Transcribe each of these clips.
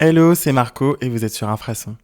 Hello, c'est Marco et vous êtes sur Infrason.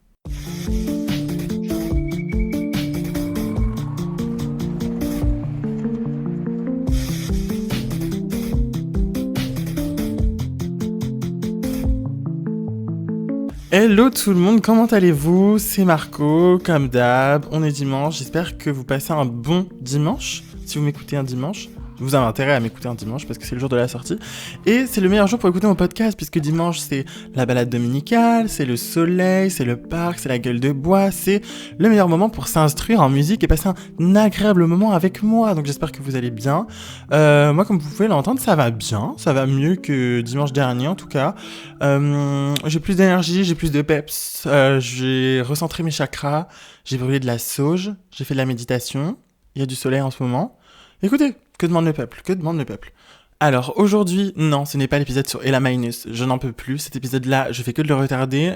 Hello tout le monde, comment allez-vous? C'est Marco, comme d'hab, on est dimanche, j'espère que vous passez un bon dimanche. Si vous m'écoutez un dimanche, vous avez intérêt à m'écouter un dimanche parce que c'est le jour de la sortie. Et c'est le meilleur jour pour écouter mon podcast puisque dimanche c'est la balade dominicale, c'est le soleil, c'est le parc, c'est la gueule de bois, c'est le meilleur moment pour s'instruire en musique et passer un agréable moment avec moi. Donc j'espère que vous allez bien. Moi comme vous pouvez l'entendre, ça va bien, ça va mieux que dimanche dernier en tout cas. J'ai plus d'énergie, j'ai plus de peps, j'ai recentré mes chakras, j'ai brûlé de la sauge, j'ai fait de la méditation, il y a du soleil en ce moment. Écoutez, que demande le peuple? Que demande le peuple? Alors aujourd'hui, non, ce n'est pas l'épisode sur Ella Minus, je n'en peux plus. Cet épisode-là, je fais que de le retarder.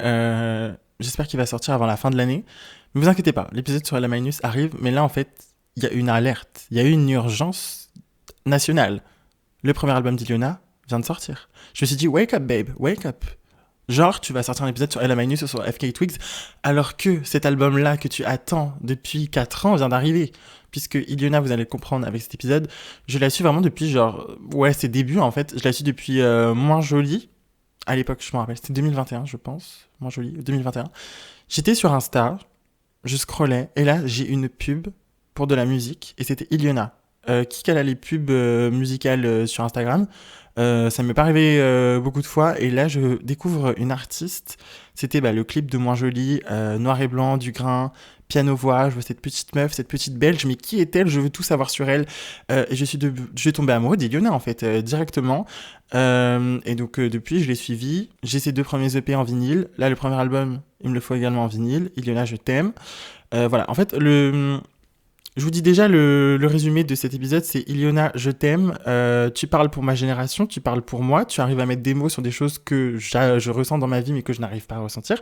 J'espère qu'il va sortir avant la fin de l'année. Mais vous inquiétez pas, l'épisode sur Ella Minus arrive, mais là en fait, il y a une alerte, il y a une urgence nationale. Le premier album d'Iliona vient de sortir. Je me suis dit, wake up babe, wake up. Genre, tu vas sortir un épisode sur Ella Minus ou sur FK Twigs, alors que cet album-là que tu attends depuis 4 ans vient d'arriver. Puisque Iliona, vous allez le comprendre avec cet épisode, je la suis vraiment depuis ses débuts en fait. Je la suis depuis Moins Jolie. À l'époque, je me rappelle, c'était 2021, je pense. Moins Jolie, 2021. J'étais sur Insta, je scrollais, et là, j'ai une pub pour de la musique, et c'était Iliona. Qui qu'elle a les pubs musicales sur Instagram. Ça m'est pas arrivé beaucoup de fois, et là, je découvre une artiste. C'était le clip de Moins Jolie, noir et blanc, du grain, piano-voix, je vois cette petite meuf, cette petite belge, mais qui est-elle? Je veux tout savoir sur elle. Et je suis tombé amoureux d'Iliona, en fait, directement. Et donc, depuis, je l'ai suivie. J'ai ses 2 premiers EP en vinyle. Là, le premier album, il me le faut également en vinyle. Iliona, je t'aime. Voilà, en fait, je vous dis déjà le résumé de cet épisode, c'est Iliona, je t'aime, tu parles pour ma génération, tu parles pour moi, tu arrives à mettre des mots sur des choses que je ressens dans ma vie mais que je n'arrive pas à ressentir.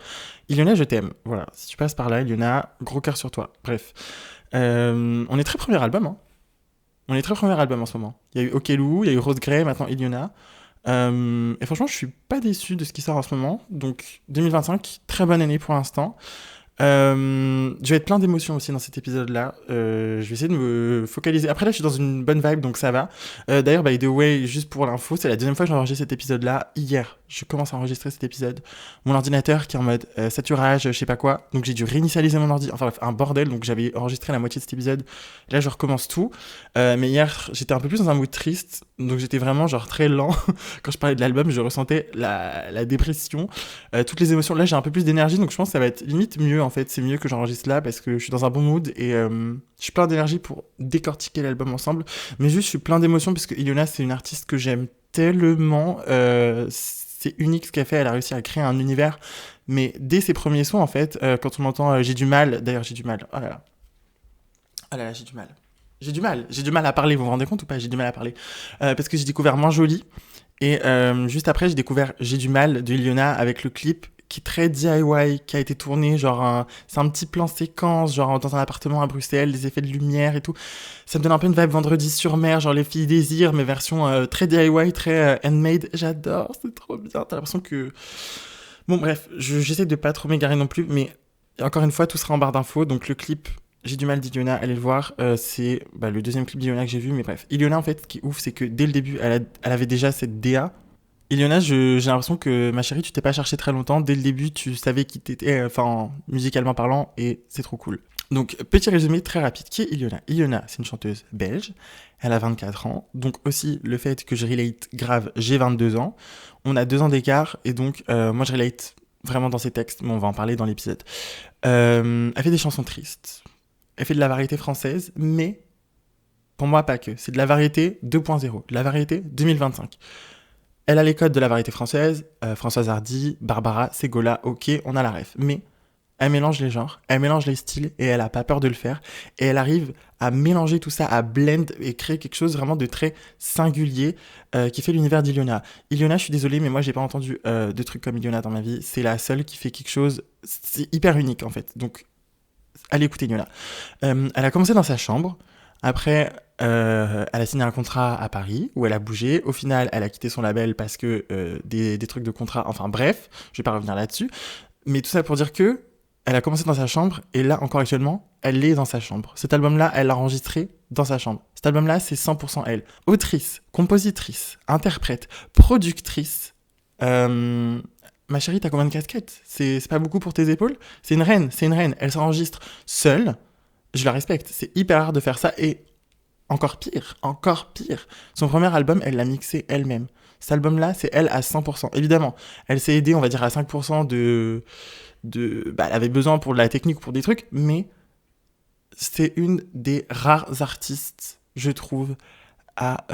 Iliona, je t'aime, voilà, si tu passes par là, Iliona, gros cœur sur toi, bref. On est très premier album, hein. On est très premier album en ce moment. Il y a eu Okelou, il y a eu Rose Grey, maintenant Iliona. Et franchement, je suis pas déçu de ce qui sort en ce moment, donc 2025, très bonne année pour l'instant. Je vais être plein d'émotions aussi dans cet épisode-là. Je vais essayer de me focaliser. Après là, je suis dans une bonne vibe, donc ça va. D'ailleurs, by the way, juste pour l'info, c'est la deuxième fois que j'enregistre cet épisode-là. Hier, je commence à enregistrer cet épisode. Mon ordinateur qui est en mode saturage, je sais pas quoi. Donc j'ai dû réinitialiser mon ordi. Enfin bref, un bordel. Donc j'avais enregistré la moitié de cet épisode. Là, je recommence tout. Mais hier, j'étais un peu plus dans un mood triste. Donc j'étais vraiment très lent. Quand je parlais de l'album, je ressentais la dépression. Toutes les émotions. Là, j'ai un peu plus d'énergie. Donc je pense que ça va être limite mieux en fait. C'est mieux que j'enregistre là parce que je suis dans un bon mood et je suis plein d'énergie pour décortiquer l'album ensemble. Mais juste, je suis plein d'émotions parce que Iliona, c'est une artiste que j'aime tellement. C'est unique ce qu'elle fait. Elle a réussi à créer un univers. Mais dès ses premiers sons, en fait, quand on entend J'ai du mal. D'ailleurs, j'ai du mal. Oh là là. Oh là là, j'ai du mal. J'ai du mal à parler, vous vous rendez compte ou pas? J'ai du mal à parler. Parce que j'ai découvert Moins Jolie. Et juste après, j'ai découvert J'ai du mal de Iliona avec le clip qui est très DIY, qui a été tourné, c'est un petit plan séquence, dans un appartement à Bruxelles, des effets de lumière et tout. Ça me donne un peu une vibe Vendredi sur mer, les filles désirent, mais version très DIY, très handmade. J'adore, c'est trop bien. T'as l'impression que... Bon, bref, j'essaie de pas trop m'égarer non plus, mais encore une fois, tout sera en barre d'infos. Donc le clip J'ai du mal d'Iliona, allez le voir. C'est le deuxième clip d'Iliona que j'ai vu, mais bref. Iliona, en fait, ce qui est ouf, c'est que dès le début, elle avait déjà cette DA. Iliona, j'ai l'impression que, ma chérie, tu t'es pas cherché très longtemps. Dès le début, tu savais qui t'étais, musicalement parlant, et c'est trop cool. Donc, petit résumé très rapide. Qui est Iliona? Iliona, c'est une chanteuse belge. Elle a 24 ans. Donc, aussi, le fait que je relate grave, j'ai 22 ans. On a 2 ans d'écart, et donc, moi, je relate vraiment dans ses textes, mais on va en parler dans l'épisode. Elle fait des chansons tristes. Elle fait de la variété française, mais pour moi, pas que. C'est de la variété 2.0, de la variété 2025. Elle a les codes de la variété française, Françoise Hardy, Barbara, Ségolène, ok, on a la ref. Mais elle mélange les genres, elle mélange les styles, et elle a pas peur de le faire. Et elle arrive à mélanger tout ça, à blend et créer quelque chose vraiment de très singulier qui fait l'univers d'Iliona. Iliona, je suis désolée, mais moi j'ai pas entendu de trucs comme Iliona dans ma vie. C'est la seule qui fait quelque chose, c'est hyper unique en fait. Donc, allez écouter Iliona. Elle a commencé dans sa chambre, Après, elle a signé un contrat à Paris où elle a bougé. Au final, elle a quitté son label parce que des trucs de contrat. Enfin bref, je vais pas revenir là-dessus. Mais tout ça pour dire que elle a commencé dans sa chambre et là, encore actuellement, elle est dans sa chambre. Cet album-là, elle l'a enregistré dans sa chambre. Cet album-là, c'est 100% elle. Autrice, compositrice, interprète, productrice. Ma chérie, t'as combien de casquettes ? C'est pas beaucoup pour tes épaules ? C'est une reine, c'est une reine. Elle s'enregistre seule. Je la respecte. C'est hyper rare de faire ça et encore pire. Son premier album, elle l'a mixé elle-même. Cet album-là, c'est elle à 100%. Évidemment, elle s'est aidée, on va dire, à 5% elle avait besoin pour de la technique ou pour des trucs, mais c'est une des rares artistes, je trouve, à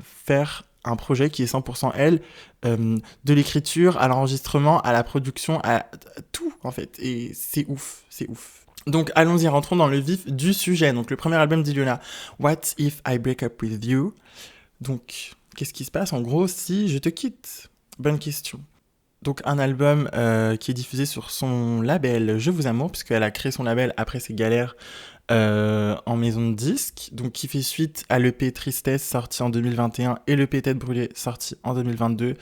faire un projet qui est 100% elle, de l'écriture à l'enregistrement, à la production, à tout, en fait. Et c'est ouf, c'est ouf. Donc allons-y, rentrons dans le vif du sujet. Donc le premier album d'Iliona, What If I Break Up With You. Donc qu'est-ce qui se passe en gros si je te quitte ? Bonne question. Donc un album qui est diffusé sur son label Je Vous Amour, puisqu'elle a créé son label après ses galères en maison de disques, donc qui fait suite à l'EP Tristesse sorti en 2021 et l'EP Tête Brûlée sorti en 2022.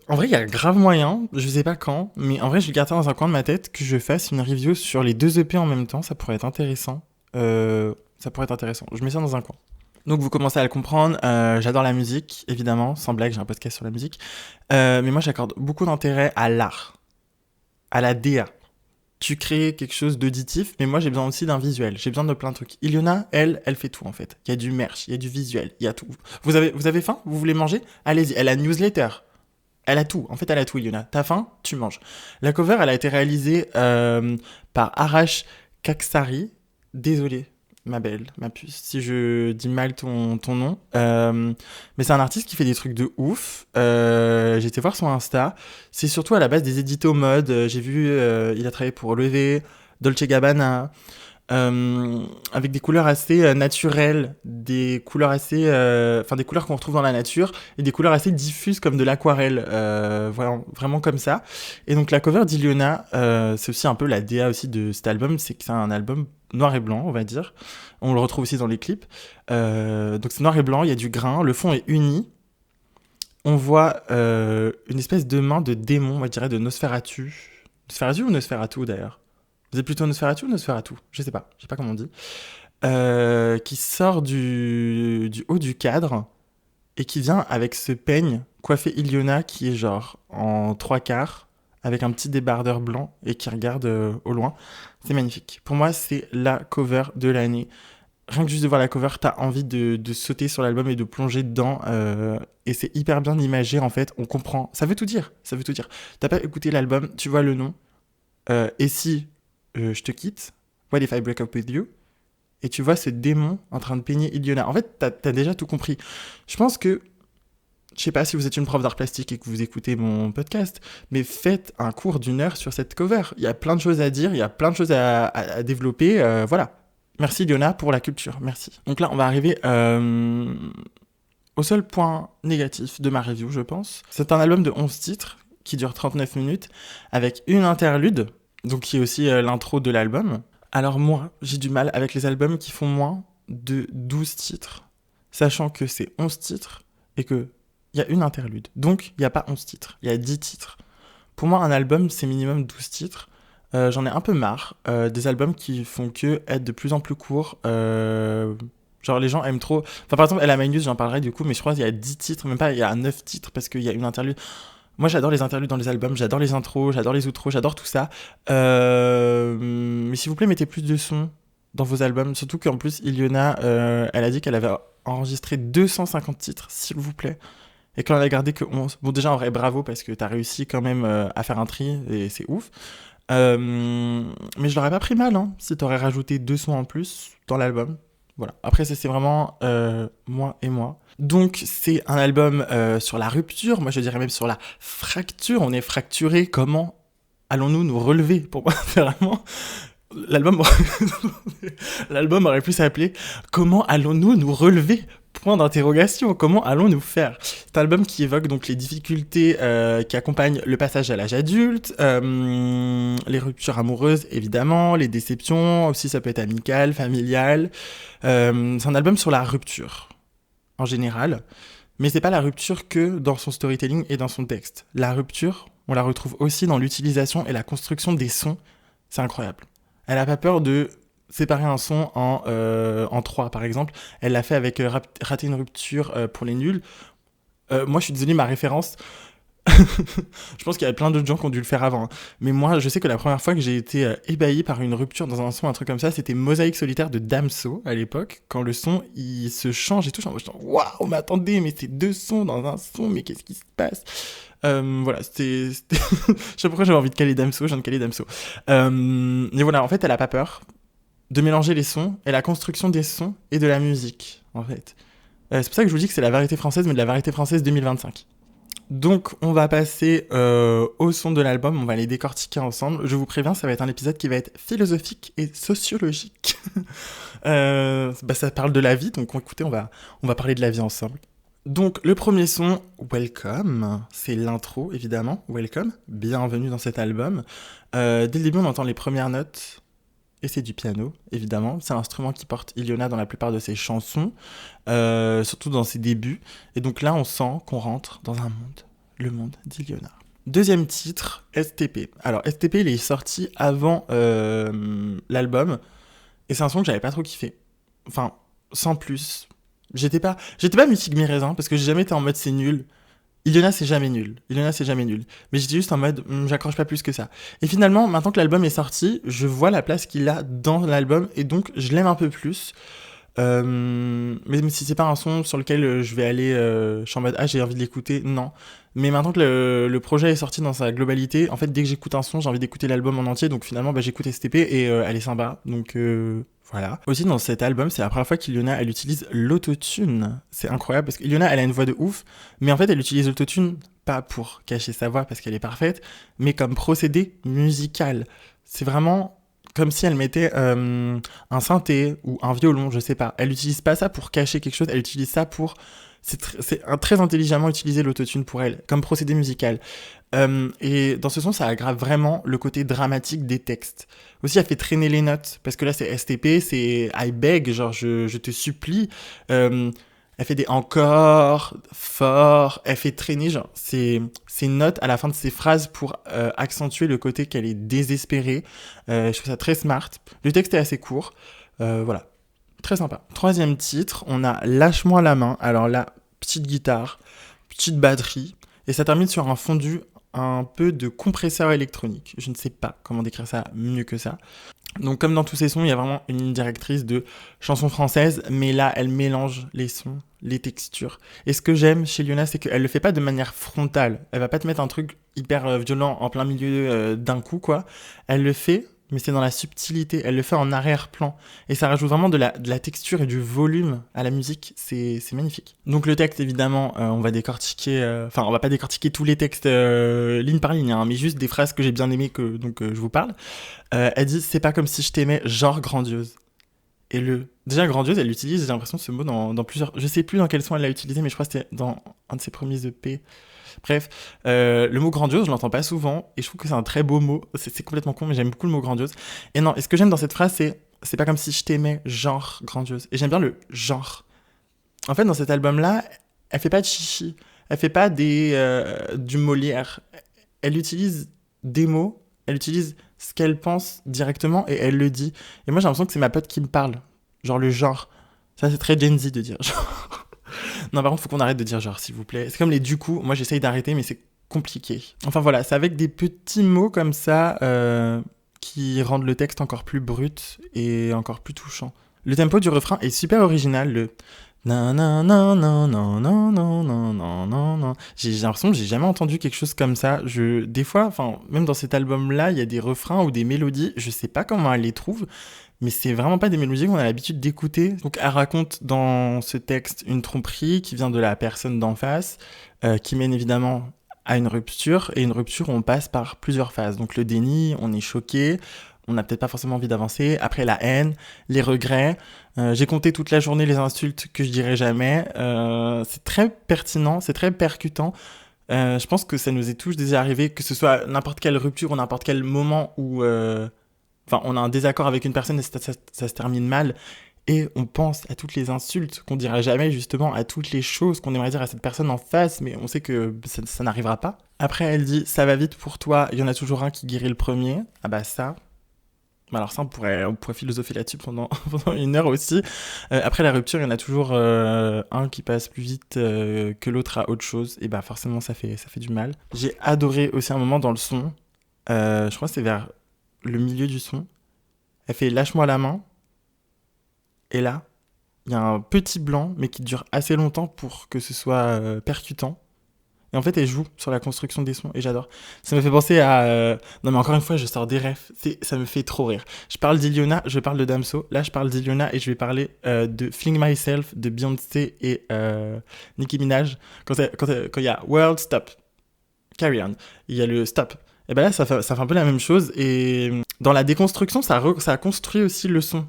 En vrai, il y a grave moyen, je sais pas quand, mais en vrai, je garde ça dans un coin de ma tête que je fasse une review sur les deux EP en même temps, ça pourrait être intéressant. Je mets ça dans un coin. Donc vous commencez à le comprendre, j'adore la musique, évidemment, sans blague, j'ai un podcast sur la musique. Mais moi, j'accorde beaucoup d'intérêt à l'art, à la DA. Tu crées quelque chose d'auditif, mais moi, j'ai besoin aussi d'un visuel. J'ai besoin de plein de trucs. Iliona, elle fait tout, en fait. Il y a du merch, il y a du visuel, il y a tout. Vous avez faim ? Vous voulez manger ? Allez-y, elle a une newsletter. Elle a tout. En fait, elle a tout, Iliona. T'as faim ? Tu manges. La cover, elle a été réalisée par Arash Kaksari. Désolé, ma belle, ma puce, si je dis mal ton nom. Mais c'est un artiste qui fait des trucs de ouf. J'ai été voir son Insta. C'est surtout à la base des éditos mode. J'ai vu, il a travaillé pour Levé, Dolce Gabbana, avec des couleurs assez naturelles, des couleurs assez... des couleurs qu'on retrouve dans la nature, et des couleurs assez diffuses comme de l'aquarelle. Vraiment comme ça. Et donc la cover d'Iliona, c'est aussi un peu la DA aussi de cet album, c'est que c'est un album noir et blanc, on va dire. On le retrouve aussi dans les clips. Donc c'est noir et blanc, il y a du grain, le fond est uni. On voit une espèce de main de démon, moi je dirais de Nosferatu. Nosferatu ou Nosferatu d'ailleurs ? Vous êtes plutôt Nosferatu ou Nosferatu ? Je sais pas comment on dit. Qui sort du haut du cadre et qui vient avec ce peigne coiffé Iliona qui est genre en 3/4 avec un petit débardeur blanc et qui regarde au loin. C'est magnifique. Pour moi, c'est la cover de l'année. Rien que juste de voir la cover, t'as envie de sauter sur l'album et de plonger dedans. Et c'est hyper bien imagé, en fait. On comprend. Ça veut tout dire. T'as pas écouté l'album, tu vois le nom. Et si je te quitte, What If I Break Up With You ? Et tu vois ce démon en train de peigner Iliona. En fait, t'as déjà tout compris. Je pense que je sais pas si vous êtes une prof d'art plastique et que vous écoutez mon podcast, mais faites un cours d'1 heure sur cette cover. Il y a plein de choses à dire, il y a plein de choses à développer. Voilà. Merci Iliona pour la culture, merci. Donc là, on va arriver au seul point négatif de ma review, je pense. C'est un album de 11 titres qui dure 39 minutes avec une interlude, donc qui est aussi l'intro de l'album. Alors moi, j'ai du mal avec les albums qui font moins de 12 titres, sachant que c'est 11 titres et que il y a une interlude. Donc, il n'y a pas 11 titres, il y a 10 titres. Pour moi, un album, c'est minimum 12 titres. J'en ai un peu marre des albums qui font que être de plus en plus courts. Genre, les gens aiment trop... Enfin, par exemple, Elle a My News, j'en parlerai du coup, mais je crois qu'il y a 10 titres, même pas, il y a 9 titres parce qu'il y a une interlude. Moi, j'adore les interludes dans les albums, j'adore les intros, j'adore les outros, j'adore tout ça. Mais s'il vous plaît, mettez plus de sons dans vos albums. Surtout qu'en plus, Iliona, elle a dit qu'elle avait enregistré 250 titres, s'il vous plaît. Et qu'on en a gardé que 11. Bon, déjà, en vrai, bravo, parce que t'as réussi quand même à faire un tri, et c'est ouf. Mais je l'aurais pas pris mal, hein, si t'aurais rajouté 2 sons en plus dans l'album. Voilà. Après, ça, c'est vraiment moi et moi. Donc, c'est un album sur la rupture, moi je dirais même sur la fracture. On est fracturé, comment allons-nous nous relever ? Pour moi, c'est vraiment... L'album, l'album aurait pu s'appeler Comment allons-nous nous relever? Point d'interrogation. Comment allons-nous faire? C'est un album qui évoque donc les difficultés qui accompagnent le passage à l'âge adulte, les ruptures amoureuses évidemment, les déceptions, aussi ça peut être amical, familial. C'est un album sur la rupture en général, mais c'est pas la rupture que dans son storytelling et dans son texte. La rupture, on la retrouve aussi dans l'utilisation et la construction des sons. C'est incroyable. Elle a pas peur de séparer un son en trois, par exemple. Elle l'a fait avec Rater une rupture pour les nuls. Moi, je suis désolé, ma référence, je pense qu'il y a plein d'autres gens qui ont dû le faire avant. Hein. Mais moi, je sais que la première fois que j'ai été ébahi par une rupture dans un son, un truc comme ça, c'était Mosaïque solitaire de Damso à l'époque, quand le son il se change et tout. Je suis waouh, mais attendez, mais c'est deux sons dans un son, mais qu'est-ce qui se passe? Voilà, c'était... je sais pas pourquoi j'avais envie de caler Damso, je viens de caler Damso. Mais voilà, en fait, elle a pas peur de mélanger les sons et la construction des sons et de la musique, en fait. C'est pour ça que je vous dis que c'est la variété française, mais de la variété française 2025. Donc, on va passer au son de l'album, on va les décortiquer ensemble. Je vous préviens, ça va être un épisode qui va être philosophique et sociologique. Ça parle de la vie, donc écoutez, on va parler de la vie ensemble. Donc, le premier son, Welcome, c'est l'intro, évidemment. Welcome, bienvenue dans cet album. Dès le début, on entend les premières notes, et c'est du piano, évidemment. C'est l'instrument qui porte Ilyona dans la plupart de ses chansons, surtout dans ses débuts. Et donc là, on sent qu'on rentre dans un monde, le monde d'Ilyona. Deuxième titre, STP. Alors, STP, il est sorti avant l'album, et c'est un son que j'avais pas trop kiffé. Enfin, sans plus. J'étais pas mythique mi-raisin, parce que j'ai jamais été en mode c'est nul. Ilyona, c'est jamais nul. Mais j'étais juste en mode, j'accroche pas plus que ça. Et finalement, maintenant que l'album est sorti, je vois la place qu'il a dans l'album, et donc je l'aime un peu plus. Mais si c'est pas un son sur lequel je vais aller, je suis en mode, j'ai envie de l'écouter, non. Mais maintenant que le projet est sorti dans sa globalité, en fait, dès que j'écoute un son, j'ai envie d'écouter l'album en entier, donc finalement, j'écoute STP, et elle est sympa, donc voilà. Aussi, dans cet album, c'est la première fois qu'Ilyona, elle utilise l'autotune. C'est incroyable, parce qu'Ilyona, elle a une voix de ouf, mais en fait, elle utilise l'autotune pas pour cacher sa voix, parce qu'elle est parfaite, mais comme procédé musical. C'est vraiment comme si elle mettait un synthé ou un violon, je sais pas. Elle utilise pas ça pour cacher quelque chose, elle utilise ça pour... très intelligemment utilisé l'autotune pour elle, comme procédé musical. Et dans ce son, ça aggrave vraiment le côté dramatique des textes. Aussi, elle fait traîner les notes, parce que là, c'est STP, c'est I beg, genre je te supplie. Elle fait des encore, fort, elle fait traîner genre ses notes à la fin de ses phrases pour accentuer le côté qu'elle est désespérée. Je trouve ça très smart. Le texte est assez court. Voilà, très sympa. Troisième titre, on a Lâche-moi la main. Alors là, petite guitare, petite batterie, et ça termine sur un fondu un peu de compresseur électronique. Je ne sais pas comment décrire ça mieux que ça. Donc comme dans tous ces sons, il y a vraiment une ligne directrice de chansons françaises, mais là, elle mélange les sons, les textures. Et ce que j'aime chez Ilyona, c'est qu'elle le fait pas de manière frontale. Elle va pas te mettre un truc hyper violent en plein milieu d'un coup, quoi. Elle le fait, mais c'est dans la subtilité. Elle le fait en arrière-plan. Et ça rajoute vraiment de la texture et du volume à la musique. C'est magnifique. Donc le texte, évidemment, on va décortiquer... on va pas décortiquer tous les textes ligne par ligne, hein, mais juste des phrases que j'ai bien aimées, donc je vous parle. Elle dit « C'est pas comme si je t'aimais, genre grandiose ». Et déjà grandiose, elle utilise, j'ai l'impression, ce mot dans plusieurs... Je sais plus dans quel son elle l'a utilisé, mais je crois que c'était dans un de ses premiers EP. Bref, le mot grandiose, je l'entends pas souvent, et je trouve que c'est un très beau mot. C'est complètement con, mais j'aime beaucoup le mot grandiose. Et non, et ce que j'aime dans cette phrase, c'est pas comme si je t'aimais, genre grandiose. Et j'aime bien le genre. En fait, dans cet album-là, elle fait pas de chichi. Elle fait pas du Molière. Elle utilise des mots, elle utilise ce qu'elle pense directement, et elle le dit. Et moi, j'ai l'impression que c'est ma pote qui me parle. Genre le genre. Ça, c'est très Gen Z de dire genre. Non, par contre, faut qu'on arrête de dire genre, s'il vous plaît. C'est comme les du coup. Moi, j'essaye d'arrêter, mais c'est compliqué. Enfin, voilà, c'est avec des petits mots comme ça qui rendent le texte encore plus brut et encore plus touchant. Le tempo du refrain est super original. Le nan nan nan nan nan nan nan nan nan nan nan. J'ai l'impression que j'ai jamais entendu quelque chose comme ça. Des fois, enfin, même dans cet album-là, il y a des refrains ou des mélodies. Je sais pas comment elle les trouve. Mais c'est vraiment pas des mélodies qu'on a l'habitude d'écouter. Donc elle raconte dans ce texte une tromperie qui vient de la personne d'en face, qui mène évidemment à une rupture, et une rupture où on passe par plusieurs phases. Donc le déni, on est choqué, on n'a peut-être pas forcément envie d'avancer. Après, la haine, les regrets. J'ai compté toute la journée les insultes que je dirais jamais. C'est très pertinent, c'est très percutant. Je pense que ça nous est tous déjà arrivé, que ce soit n'importe quelle rupture ou n'importe quel moment où on a un désaccord avec une personne et ça se termine mal. Et on pense à toutes les insultes qu'on dira jamais, justement, à toutes les choses qu'on aimerait dire à cette personne en face, mais on sait que ça n'arrivera pas. Après, elle dit, ça va vite pour toi, il y en a toujours un qui guérit le premier. Ah bah ça... Alors ça, on pourrait philosopher là-dessus pendant, pendant une heure aussi. Après la rupture, il y en a toujours un qui passe plus vite que l'autre à autre chose. Et bah forcément, ça fait du mal. J'ai adoré aussi un moment dans le son. Je crois que c'est vers le milieu du son. Elle fait lâche-moi la main. Et là, il y a un petit blanc, mais qui dure assez longtemps pour que ce soit percutant. Et en fait, elle joue sur la construction des sons et j'adore. Ça me fait penser à... Non mais encore une fois, je sors des refs. Ça me fait trop rire. Je parle d'Iliona, je parle de Damso. Là, je parle d'Iliona et je vais parler de Fling Myself de Beyoncé et Nicki Minaj. Quand il y a World Stop, Carry On, il y a le Stop. Et ben là, ça fait un peu la même chose. Et dans la déconstruction, ça a construit aussi le son.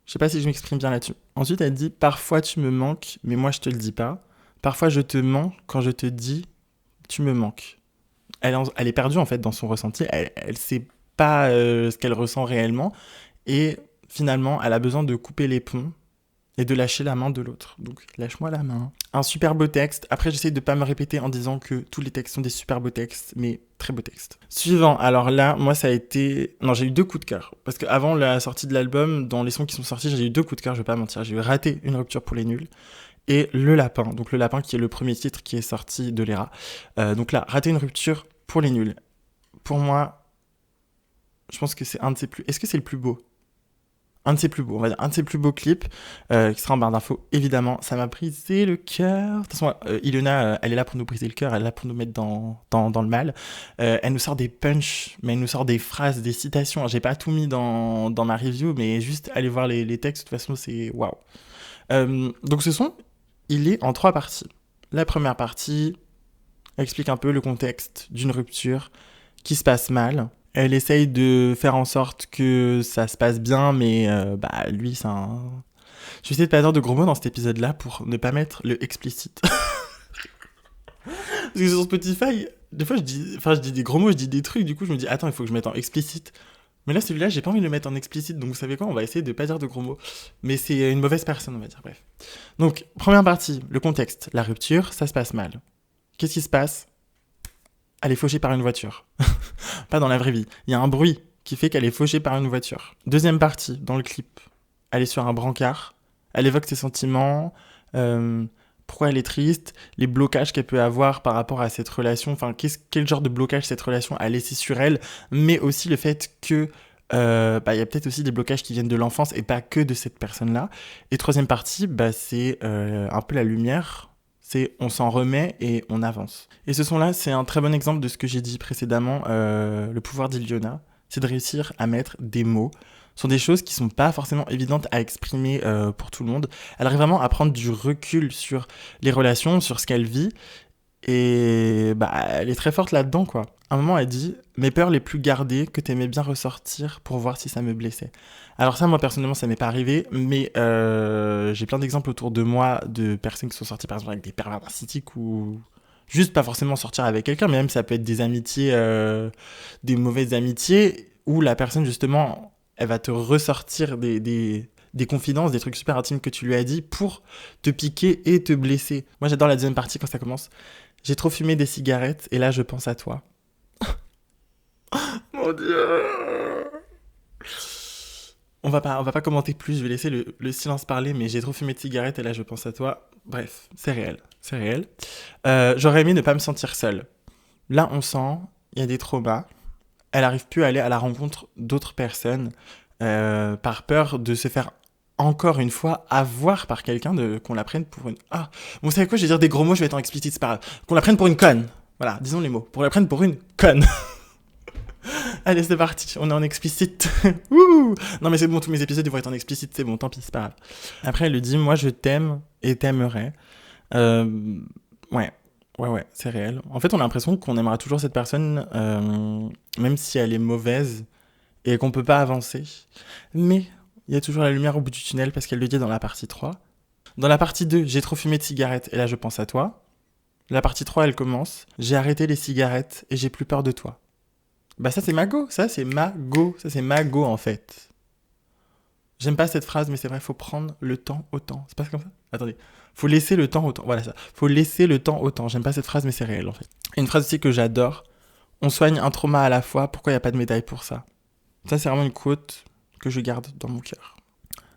Je sais pas si je m'exprime bien là-dessus. Ensuite, elle dit « Parfois tu me manques, mais moi je te le dis pas. Parfois je te mens quand je te dis... tu me manques. » Elle est perdue en fait dans son ressenti, elle sait pas ce qu'elle ressent réellement et finalement elle a besoin de couper les ponts et de lâcher la main de l'autre. Donc lâche-moi la main. Un super beau texte. Après j'essaie de pas me répéter en disant que tous les textes sont des super beaux textes, mais très beaux textes. Suivant, alors là, moi ça a été... Non, j'ai eu 2 coups de cœur. Parce qu'avant la sortie de l'album, dans les sons qui sont sortis, j'ai eu 2 coups de cœur, je vais pas mentir. J'ai eu Raté une rupture pour les nuls. Et Le Lapin, donc Le Lapin qui est le premier titre qui est sorti de l'ERA. Donc là, Rater une rupture pour les nuls. Pour moi, je pense que c'est un de ses plus... Est-ce que c'est le plus beau ? Un de ses plus beaux, on va dire, un de ses plus beaux clips, qui sera en barre d'infos, évidemment. Ça m'a brisé le cœur. De toute façon, Ilona, elle est là pour nous briser le cœur, elle est là pour nous mettre dans le mal. Elle nous sort des punchs, mais elle nous sort des phrases, des citations. J'ai pas tout mis dans ma review, mais juste aller voir les textes, de toute façon, c'est waouh. Donc ce son, il est en 3 parties. La première partie explique un peu le contexte d'une rupture qui se passe mal. Elle essaye de faire en sorte que ça se passe bien, mais lui, c'est un... Je vais essayer de pas dire de gros mots dans cet épisode-là pour ne pas mettre le explicite. Parce que sur Spotify, des fois, je dis des gros mots, je dis des trucs, du coup, je me dis, attends, il faut que je mette en explicite. Mais là, celui-là, j'ai pas envie de le mettre en explicite, donc vous savez quoi, on va essayer de pas dire de gros mots. Mais c'est une mauvaise personne, on va dire, bref. Donc, première partie, le contexte. La rupture, ça se passe mal. Qu'est-ce qui se passe ? Elle est fauchée par une voiture. Pas dans la vraie vie. Il y a un bruit qui fait qu'elle est fauchée par une voiture. Deuxième partie, dans le clip. Elle est sur un brancard. Elle évoque ses sentiments, pourquoi elle est triste, les blocages qu'elle peut avoir par rapport à cette relation, enfin quel genre de blocage cette relation a laissé sur elle, mais aussi le fait que y a peut-être aussi des blocages qui viennent de l'enfance et pas que de cette personne-là. Et troisième partie, c'est un peu la lumière, c'est on s'en remet et on avance. Et ce son-là, c'est un très bon exemple de ce que j'ai dit précédemment, le pouvoir d'Iliona, c'est de réussir à mettre des mots sur des choses qui sont pas forcément évidentes à exprimer pour tout le monde. Elle arrive vraiment à prendre du recul sur les relations, sur ce qu'elle vit, et elle est très forte là-dedans, quoi. À un moment, elle dit « Mes peurs les plus gardées que t'aimais bien ressortir pour voir si ça me blessait. » Alors ça, moi, personnellement, ça m'est pas arrivé, mais j'ai plein d'exemples autour de moi de personnes qui sont sorties, par exemple, avec des pervers narcissiques ou... Juste pas forcément sortir avec quelqu'un, mais même ça peut être des amitiés, des mauvaises amitiés, où la personne, justement... elle va te ressortir des confidences, des trucs super intimes que tu lui as dit pour te piquer et te blesser. Moi, j'adore la deuxième partie quand ça commence. J'ai trop fumé des cigarettes et là, je pense à toi. Mon Dieu. On va pas commenter plus, je vais laisser le silence parler, mais j'ai trop fumé de cigarettes et là, je pense à toi. Bref, c'est réel, c'est réel. J'aurais aimé ne pas me sentir seule. Là, on sent, il y a des traumas. Elle arrive plus à aller à la rencontre d'autres personnes par peur de se faire encore une fois avoir par quelqu'un, qu'on la prenne pour une... Ah, vous savez quoi, je vais dire des gros mots, je vais être en explicite, c'est pas grave. Qu'on la prenne pour une conne. Voilà, disons les mots. Pour la prenne pour une conne. Allez, c'est parti, on est en explicite. Wouh. Non mais c'est bon, tous mes épisodes ils vont être en explicite, c'est bon, tant pis, c'est pas grave. Après, elle lui dit, moi je t'aime et t'aimerai. Ouais, c'est réel. En fait, on a l'impression qu'on aimera toujours cette personne, même si elle est mauvaise, et qu'on peut pas avancer. Mais il y a toujours la lumière au bout du tunnel parce qu'elle le dit dans la partie 3. Dans la partie 2, j'ai trop fumé de cigarettes et là je pense à toi. La partie 3, elle commence. J'ai arrêté les cigarettes et j'ai plus peur de toi. Bah ça c'est ma go, ça c'est ma go en fait. J'aime pas cette phrase mais c'est vrai, faut prendre le temps au temps. C'est pas comme ça? Attendez. Faut laisser le temps au temps. Voilà ça. Faut laisser le temps au temps. J'aime pas cette phrase mais c'est réel en fait. Et une phrase aussi que j'adore. On soigne un trauma à la fois, pourquoi y a pas de médaille pour ça? Ça c'est vraiment une quote que je garde dans mon cœur.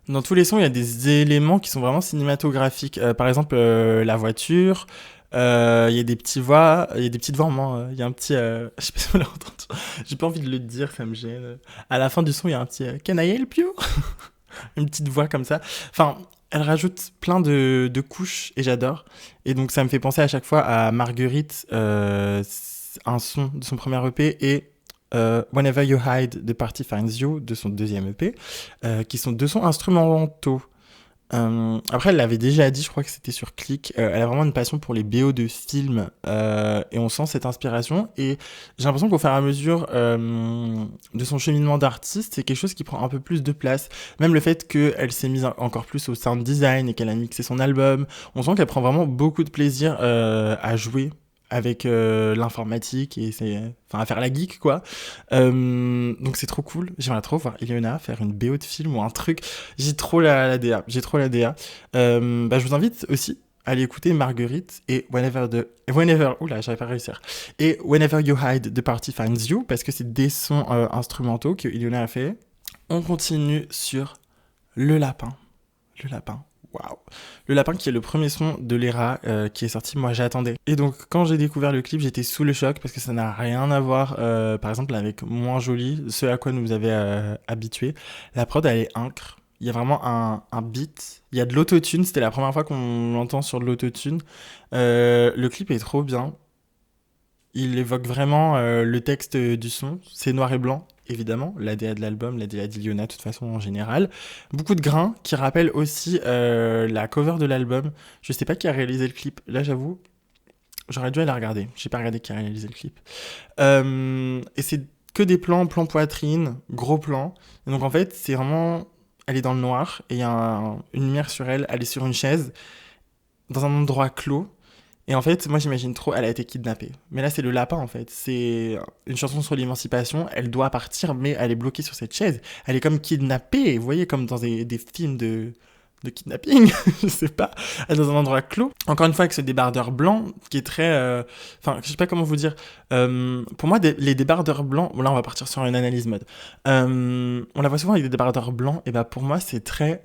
Dans tous les sons, il y a des éléments qui sont vraiment cinématographiques. Par exemple, la voiture. Il y a des petites voix en moins. Il y a un petit. Je sais pas si vous l'avez entendu. J'ai pas envie de le dire, ça me gêne. À la fin du son, il y a un petit. Can I help you? Une petite voix comme ça. Enfin, elle rajoute plein de couches et j'adore. Et donc, ça me fait penser à chaque fois à Marguerite, un son de son premier EP et Whenever You Hide de Party Finds You de son deuxième EP, qui sont deux sons instrumentaux. Après, elle l'avait déjà dit, je crois que c'était sur Click. Elle a vraiment une passion pour les BO de films et on sent cette inspiration. Et j'ai l'impression qu'au fur et à mesure de son cheminement d'artiste, c'est quelque chose qui prend un peu plus de place. Même le fait qu'elle s'est mise encore plus au sound design et qu'elle a mixé son album, on sent qu'elle prend vraiment beaucoup de plaisir à jouer avec l'informatique et à faire la geek quoi. Donc c'est trop cool. J'aimerais trop voir Ileana faire une BO de film ou un truc. J'ai trop la DA. Je vous invite aussi à aller écouter Marguerite et oula, j'arrive pas à réussir. Et Whenever You Hide de Party Finds You parce que c'est des sons instrumentaux que Ileana a fait. On continue sur Le Lapin. Le Lapin. Waouh. Le Lapin qui est le premier son de l'ERA qui est sorti, moi j'attendais. Et donc quand j'ai découvert le clip, j'étais sous le choc parce que ça n'a rien à voir par exemple avec Moins Joli, ce à quoi nous avez habitués. La prod elle est incre. Il y a vraiment un beat. Il y a de l'autotune, c'était la première fois qu'on l'entend sur de l'autotune. Le clip est trop bien. Il évoque vraiment le texte du son. C'est noir et blanc, évidemment. L'ADA de l'album, l'ADA d'Ileana, de toute façon, en général. Beaucoup de grains qui rappellent aussi la cover de l'album. Je sais pas qui a réalisé le clip. Là, j'avoue, j'aurais dû aller regarder. J'ai pas regardé qui a réalisé le clip. Et c'est que des plan poitrine, gros plan. Et donc, en fait, c'est vraiment... Elle est dans le noir et il y a une lumière sur elle. Elle est sur une chaise, dans un endroit clos. Et en fait, moi j'imagine trop, elle a été kidnappée. Mais là, c'est le lapin en fait. C'est une chanson sur l'émancipation. Elle doit partir, mais elle est bloquée sur cette chaise. Elle est comme kidnappée, vous voyez, comme dans des films de kidnapping, je sais pas, elle est dans un endroit clos. Encore une fois, avec ce débardeur blanc qui est très... je sais pas comment vous dire. Pour moi, les débardeurs blancs... Bon, là, on va partir sur une analyse mode. On la voit souvent avec des débardeurs blancs. Et bah, pour moi, c'est très...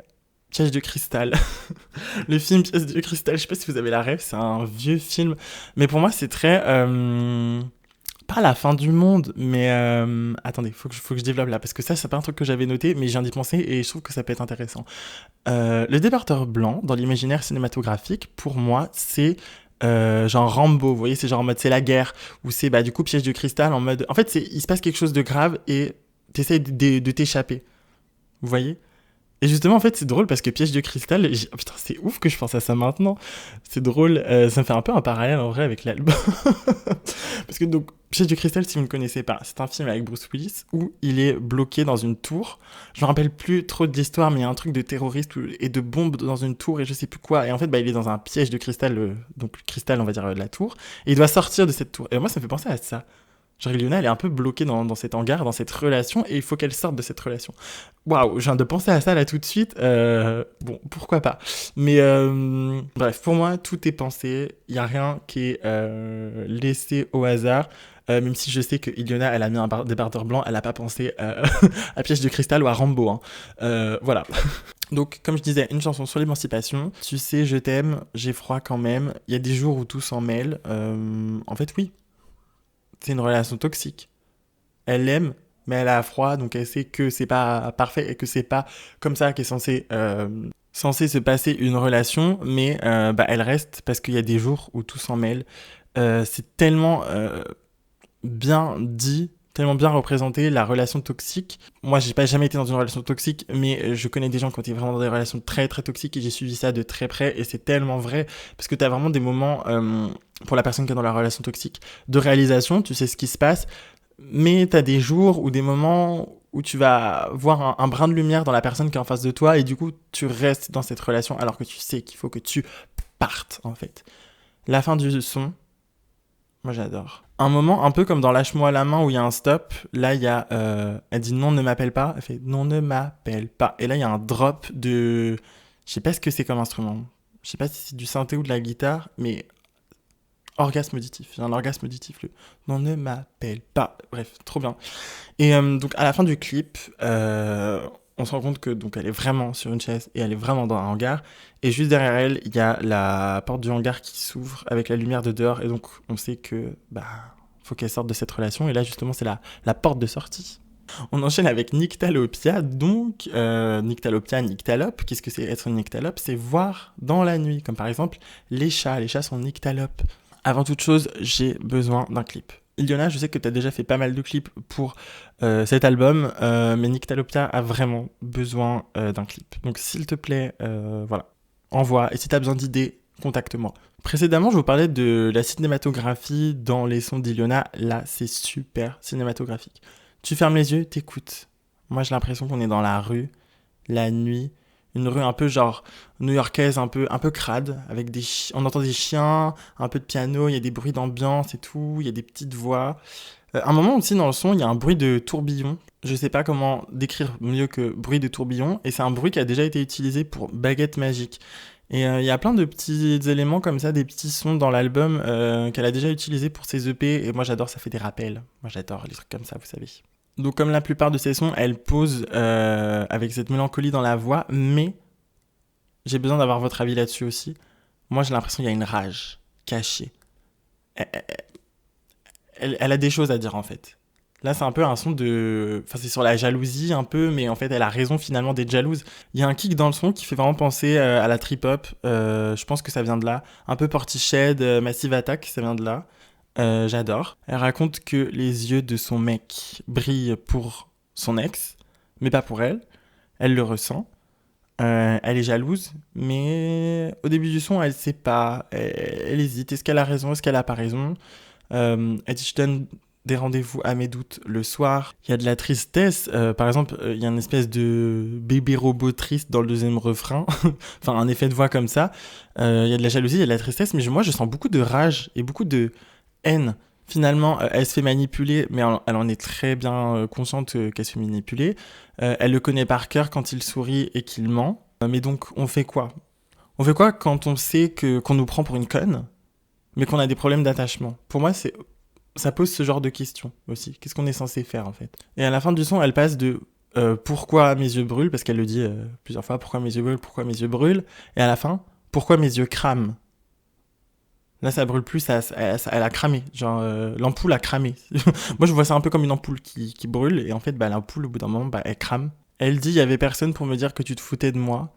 Piège de cristal. Le film Piège de cristal, je sais pas si vous avez la rêve, c'est un vieux film. Mais pour moi, c'est très... pas la fin du monde, mais... attendez, faut que je développe là, parce que ça, c'est pas un truc que j'avais noté, mais je viens d'y penser et je trouve que ça peut être intéressant. Le débardeur blanc, dans l'imaginaire cinématographique, pour moi, c'est... genre Rambo, vous voyez, c'est genre en mode c'est la guerre, ou c'est du coup Piège de cristal en mode... En fait, il se passe quelque chose de grave et t'essayes de t'échapper. Vous voyez ? Et justement, en fait, c'est drôle parce que Piège de cristal, oh, putain, c'est ouf que je pense à ça maintenant. C'est drôle, ça me fait un peu un parallèle en vrai avec l'album. Parce que donc, Piège de cristal, si vous ne connaissez pas, c'est un film avec Bruce Willis où il est bloqué dans une tour. Je me rappelle plus trop de l'histoire, mais il y a un truc de terroriste et de bombes dans une tour et je sais plus quoi. Et en fait, il est dans un piège de cristal, donc le cristal, on va dire, de la tour. Et il doit sortir de cette tour. Et moi, ça me fait penser à ça. Genre, Ileana, elle est un peu bloquée dans cet hangar, dans cette relation, et il faut qu'elle sorte de cette relation. Waouh, je viens de penser à ça là tout de suite. Bon, pourquoi pas. Mais bref, pour moi, tout est pensé. Il n'y a rien qui est laissé au hasard. Même si je sais que Ileana, elle a mis un débardeur blanc, elle n'a pas pensé à Piège de cristal ou à Rambo. Hein. Voilà. Donc, comme je disais, une chanson sur l'émancipation. Tu sais, je t'aime, j'ai froid quand même. Il y a des jours où tout s'en mêle. En fait, oui. C'est une relation toxique. Elle l'aime, mais elle a froid, donc elle sait que c'est pas parfait et que c'est pas comme ça qu'est censé se passer une relation, mais elle reste parce qu'il y a des jours où tout s'en mêle. C'est tellement bien dit, tellement bien représenté, la relation toxique. Moi, j'ai pas jamais été dans une relation toxique, mais je connais des gens qui ont été vraiment dans des relations très très toxiques et j'ai suivi ça de très près et c'est tellement vrai parce que t'as vraiment des moments pour la personne qui est dans la relation toxique de réalisation, tu sais ce qui se passe, mais t'as des jours ou des moments où tu vas voir un brin de lumière dans la personne qui est en face de toi et du coup, tu restes dans cette relation alors que tu sais qu'il faut que tu partes, en fait. La fin du son, moi j'adore. Un moment un peu comme dans Lâche-moi la main où il y a un stop, là il y a, elle dit non ne m'appelle pas, elle fait non ne m'appelle pas. Et là il y a un drop de, je sais pas ce que c'est comme instrument, je sais pas si c'est du synthé ou de la guitare, mais orgasme auditif, j'ai un orgasme auditif, le non ne m'appelle pas, bref, trop bien. Et donc à la fin du clip, on se rend compte que donc elle est vraiment sur une chaise et elle est vraiment dans un hangar. Et juste derrière elle, il y a la porte du hangar qui s'ouvre avec la lumière de dehors. Et donc on sait que faut qu'elle sorte de cette relation. Et là justement c'est la porte de sortie. On enchaîne avec Nyctalopia. Donc Nyctalopia, Nyctalope. Qu'est-ce que c'est être une nyctalope? C'est voir dans la nuit. Comme par exemple les chats. Les chats sont nyctalopes. Avant toute chose, j'ai besoin d'un clip. Iliona, je sais que tu as déjà fait pas mal de clips pour cet album, mais Nyctalopia a vraiment besoin d'un clip. Donc s'il te plaît, voilà, envoie. Et si tu as besoin d'idées, contacte-moi. Précédemment, je vous parlais de la cinématographie dans les sons d'Iliona. Là, c'est super cinématographique. Tu fermes les yeux, t'écoutes. Moi, j'ai l'impression qu'on est dans la rue, la nuit. Une rue un peu genre new-yorkaise, un peu crade, avec on entend des chiens, un peu de piano, il y a des bruits d'ambiance et tout, il y a des petites voix. Un moment aussi dans le son, il y a un bruit de tourbillon. Je sais pas comment décrire mieux que bruit de tourbillon, et c'est un bruit qui a déjà été utilisé pour Baguette Magique. Et il y a plein de petits éléments comme ça, des petits sons dans l'album qu'elle a déjà utilisé pour ses EP, et moi j'adore, ça fait des rappels. Moi j'adore les trucs comme ça, vous savez. Donc comme la plupart de ses sons, elle pose avec cette mélancolie dans la voix, mais j'ai besoin d'avoir votre avis là-dessus aussi. Moi j'ai l'impression qu'il y a une rage cachée. Elle a des choses à dire en fait. Là c'est un peu un son de... Enfin c'est sur la jalousie un peu, mais en fait elle a raison finalement d'être jalouse. Il y a un kick dans le son qui fait vraiment penser à la trip-hop. Je pense que ça vient de là. Un peu Portishead, Massive Attack, ça vient de là. J'adore. Elle raconte que les yeux de son mec brillent pour son ex, mais pas pour elle. Elle le ressent. Elle est jalouse, mais au début du son, elle sait pas. Elle hésite. Est-ce qu'elle a raison? Est-ce qu'elle a pas raison? Elle dit je donne des rendez-vous à mes doutes le soir. Il y a de la tristesse. Par exemple, il y a une espèce de bébé robot triste dans le deuxième refrain. Enfin, un effet de voix comme ça. Il y a de la jalousie, il y a de la tristesse, mais moi, je sens beaucoup de rage et beaucoup de haine. Finalement, elle se fait manipuler, mais elle en est très bien consciente qu'elle se fait manipuler. Elle le connaît par cœur quand il sourit et qu'il ment. Mais donc, on fait quoi? On fait quoi quand on sait qu'on nous prend pour une conne, mais qu'on a des problèmes d'attachement? Pour moi, ça pose ce genre de questions aussi. Qu'est-ce qu'on est censé faire, en fait? Et à la fin du son, elle passe de pourquoi mes yeux brûlent, parce qu'elle le dit plusieurs fois, pourquoi mes yeux brûlent, et à la fin, pourquoi mes yeux crament? Là, ça brûle plus, elle a cramé. Genre, l'ampoule a cramé. Moi, je vois ça un peu comme une ampoule qui brûle. Et en fait, l'ampoule, au bout d'un moment, elle crame. Elle dit, il y avait personne pour me dire que tu te foutais de moi.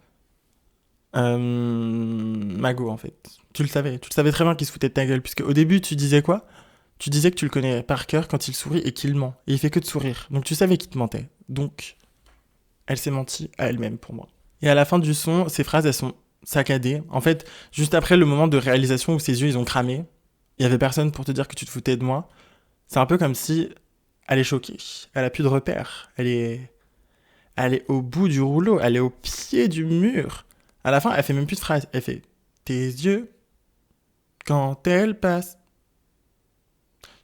Mago, en fait. Tu le savais très bien qu'il se foutait de ta gueule. Puisque au début, tu disais quoi? Tu disais que tu le connais par cœur quand il sourit et qu'il ment. Et il fait que de sourire. Donc, tu savais qu'il te mentait. Donc, elle s'est menti à elle-même, pour moi. Et à la fin du son, ces phrases, elles sont saccadé. En fait, juste après le moment de réalisation où ses yeux ils ont cramé, il y avait personne pour te dire que tu te foutais de moi. C'est un peu comme si elle est choquée. Elle a plus de repères. Elle est au bout du rouleau. Elle est au pied du mur. À la fin, elle fait même plus de phrases. Elle fait tes yeux quand elle passe.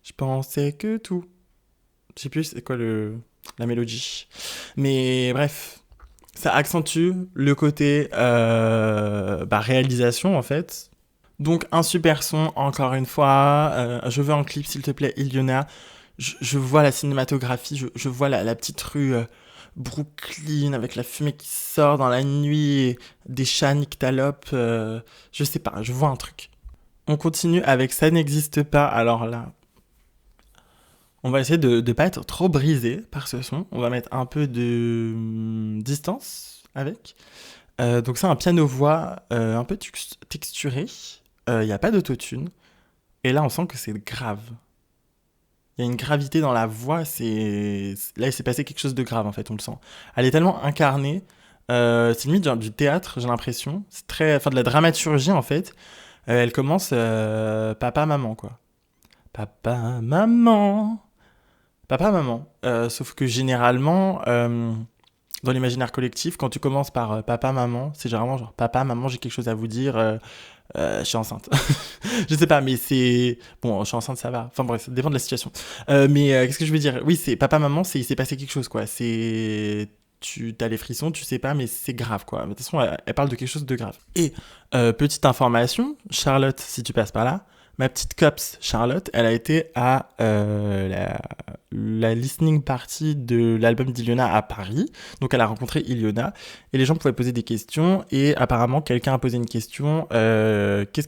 Je pensais que tout. Je sais plus c'est quoi la mélodie. Mais bref. Ça accentue le côté réalisation en fait. Donc un super son, encore une fois. Je veux un clip s'il te plaît, Iliona. Je vois la cinématographie, je vois la petite rue Brooklyn avec la fumée qui sort dans la nuit, des chats nyctalopes. Je sais pas, je vois un truc. On continue avec Ça n'existe pas. Alors là, on va essayer de pas être trop brisé par ce son. On va mettre un peu de distance avec. Donc c'est un piano-voix un peu texturé. Il n'y a pas d'autotune. Et là, on sent que c'est grave. Il y a une gravité dans la voix. Là, il s'est passé quelque chose de grave, en fait, on le sent. Elle est tellement incarnée. C'est limite genre, du théâtre, j'ai l'impression. C'est de la dramaturgie, en fait. Elle commence papa, maman, quoi. Papa, maman... Papa, maman. Sauf que généralement, dans l'imaginaire collectif, quand tu commences par papa, maman, c'est généralement genre papa, maman, j'ai quelque chose à vous dire, je suis enceinte. Je sais pas, mais c'est. Bon, je suis enceinte, ça va. Enfin bref, ça dépend de la situation. Qu'est-ce que je veux dire? Oui, c'est papa, maman, il s'est passé quelque chose, quoi. C'est. Tu as les frissons, tu sais pas, mais c'est grave, quoi. De toute façon, elle parle de quelque chose de grave. Et petite information, Charlotte, si tu passes par là, ma petite copse Charlotte, elle a été à la listening party de l'album d'Iliona à Paris. Donc elle a rencontré Iliona et les gens pouvaient poser des questions et apparemment quelqu'un a posé une question qu'est-ce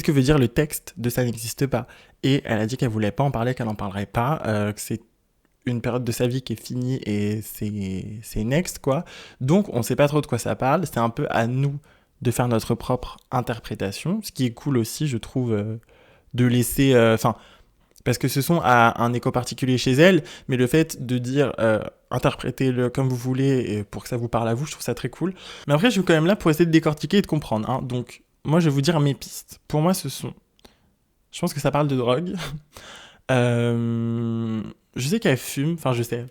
que veut dire le texte de Ça n'existe pas? Et elle a dit qu'elle voulait pas en parler, qu'elle en parlerait pas, que c'est une période de sa vie qui est finie et c'est next quoi. Donc on sait pas trop de quoi ça parle, c'est un peu à nous de faire notre propre interprétation, ce qui est cool aussi je trouve de laisser parce que ce son a un écho particulier chez elle, mais le fait de dire interprétez-le comme vous voulez et pour que ça vous parle à vous, je trouve ça très cool. Mais après, je suis quand même là pour essayer de décortiquer et de comprendre. Hein. Donc, moi, je vais vous dire mes pistes. Pour moi, ce son, je pense que ça parle de drogue. Je sais qu'elle fume, enfin, je sais.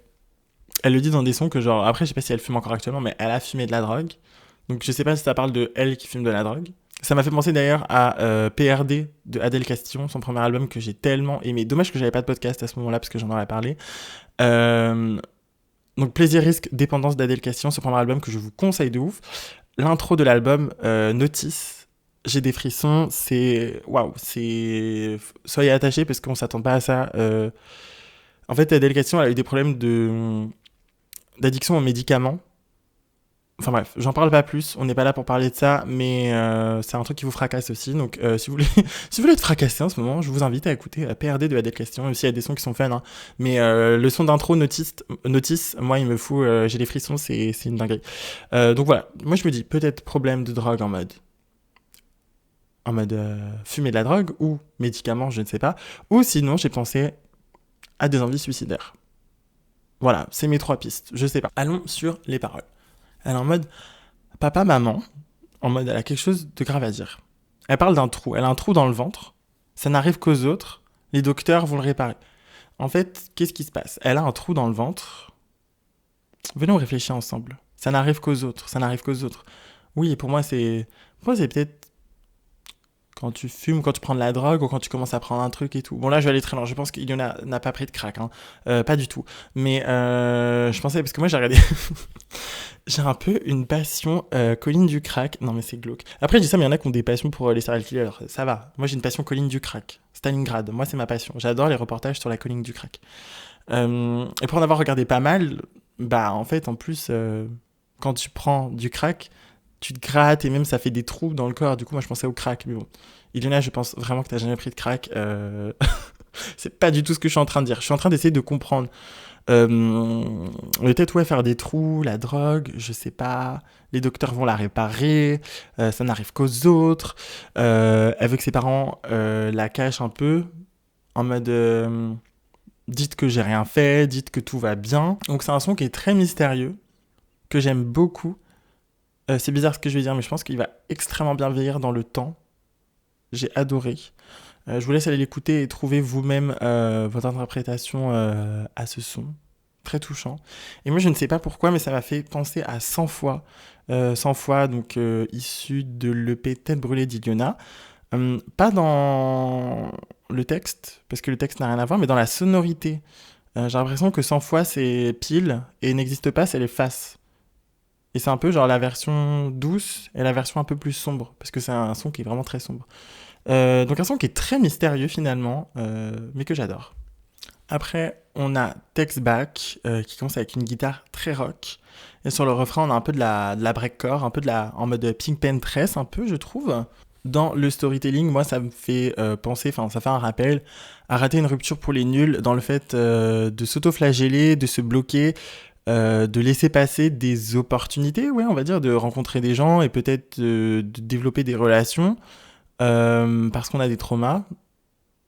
Elle le dit dans des sons que, genre, après, je sais pas si elle fume encore actuellement, mais elle a fumé de la drogue. Donc, je sais pas si ça parle de elle qui fume de la drogue. Ça m'a fait penser d'ailleurs à PRD de Adèle Castillon, son premier album que j'ai tellement aimé. Dommage que j'avais pas de podcast à ce moment-là parce que j'en aurais parlé. Donc Plaisir, risque, dépendance d'Adèle Castillon, ce premier album que je vous conseille de ouf. L'intro de l'album, Notice, j'ai des frissons, c'est... Waouh, c'est... Soyez attachés parce qu'on s'attend pas à ça. En fait, Adèle Castillon, elle a eu des problèmes d'addiction aux médicaments. Enfin bref, j'en parle pas plus, on n'est pas là pour parler de ça, mais c'est un truc qui vous fracasse aussi. Donc si vous voulez si vous voulez être fracassé en ce moment, je vous invite à écouter PRD de Adèle Castillon, même s'il y a des sons qui sont fun. Hein. Mais le son d'intro Notice, moi il me fout, j'ai des frissons, c'est une dinguerie. Donc voilà, moi je me dis peut-être problème de drogue en mode fumer de la drogue ou médicaments, je ne sais pas. Ou sinon j'ai pensé à des envies suicidaires. Voilà, c'est mes 3 pistes, je sais pas. Allons sur les paroles. Elle est en mode papa, maman, en mode elle a quelque chose de grave à dire. Elle parle d'un trou, elle a un trou dans le ventre, ça n'arrive qu'aux autres, les docteurs vont le réparer. En fait, qu'est-ce qui se passe? Elle a un trou dans le ventre, venons réfléchir ensemble. Ça n'arrive qu'aux autres, ça n'arrive qu'aux autres. Oui, pour moi, c'est peut-être quand tu fumes, quand tu prends de la drogue ou quand tu commences à prendre un truc et tout. Bon là je vais aller très loin, je pense qu'il y en a n'a pas pris de crack, hein. Pas du tout. Mais je pensais, parce que moi j'ai regardé... J'ai un peu une passion Colline du crack. Non mais c'est glauque. Après je dis ça mais il y en a qui ont des passions pour les serial killers. Ça va. Moi j'ai une passion Colline du crack. Stalingrad, moi c'est ma passion. J'adore les reportages sur la colline du crack. Et pour en avoir regardé pas mal, bah en fait en plus quand tu prends du crack, tu te grattes et même ça fait des trous dans le corps. Du coup moi je pensais au crack. Mais bon, Ilona je pense vraiment que t'as jamais pris de crack. C'est pas du tout ce que je suis en train de dire. Je suis en train d'essayer de comprendre. Peut-être ouais faire des trous, la drogue, je sais pas. Les docteurs vont la réparer, ça n'arrive qu'aux autres. Elle veut que ses parents la cachent un peu, en mode dites que j'ai rien fait, dites que tout va bien. Donc c'est un son qui est très mystérieux, que j'aime beaucoup. C'est bizarre ce que je vais dire, mais je pense qu'il va extrêmement bien vieillir dans le temps. J'ai adoré. Je vous laisse aller l'écouter et trouver vous-même votre interprétation à ce son. Très touchant. Et moi, je ne sais pas pourquoi, mais ça m'a fait penser à 100 fois. 100 fois, donc issu de l'EP Tête brûlée d'Iliona. Pas dans le texte, parce que le texte n'a rien à voir, mais dans la sonorité. J'ai l'impression que 100 fois, c'est pile, et n'existe pas, c'est les faces. Et c'est un peu genre la version douce et la version un peu plus sombre, parce que c'est un son qui est vraiment très sombre. Donc un son qui est très mystérieux finalement, mais que j'adore. Après, on a Text Back, qui commence avec une guitare très rock. Et sur le refrain, on a un peu de la breakcore, un peu en mode Pink Panthers, un peu, je trouve. Dans le storytelling, moi, ça me fait penser, enfin, ça fait un rappel à rater une rupture pour les nuls, dans le fait de s'auto-flageller, de se bloquer, de laisser passer des opportunités, ouais, on va dire, de rencontrer des gens et peut-être de développer des relations. Parce qu'on a des traumas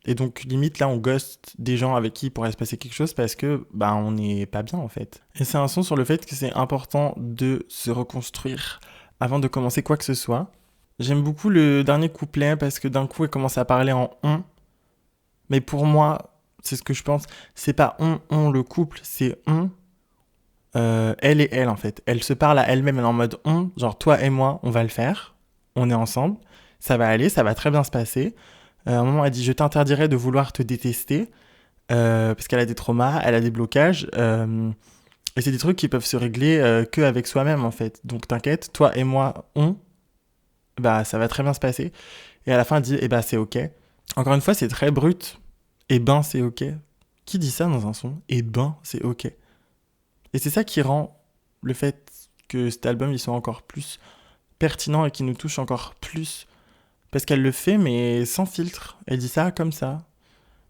et donc limite là on ghost des gens avec qui il pourrait se passer quelque chose parce que bah on n'est pas bien en fait. Et c'est un son sur le fait que c'est important de se reconstruire avant de commencer quoi que ce soit. J'aime beaucoup le dernier couplet parce que d'un coup elle commence à parler en on, mais pour moi c'est ce que je pense. C'est pas on le couple, c'est on, elle et elle en fait. Elle se parle à elle-même, elle est en mode on, genre toi et moi, on va le faire, on est ensemble, ça va aller, ça va très bien se passer. À un moment, elle dit je t'interdirais de vouloir te détester, parce qu'elle a des traumas, elle a des blocages, et c'est des trucs qui peuvent se régler que avec soi-même en fait. Donc t'inquiète, toi et moi, bah ça va très bien se passer. Et à la fin, elle dit bah c'est ok. Encore une fois, c'est très brut. Et ben c'est ok. Qui dit ça dans un son? Et ben c'est ok. Et c'est ça qui rend le fait que cet album il soit encore plus pertinent et qui nous touche encore plus. Parce qu'elle le fait mais sans filtre. Elle dit ça comme ça.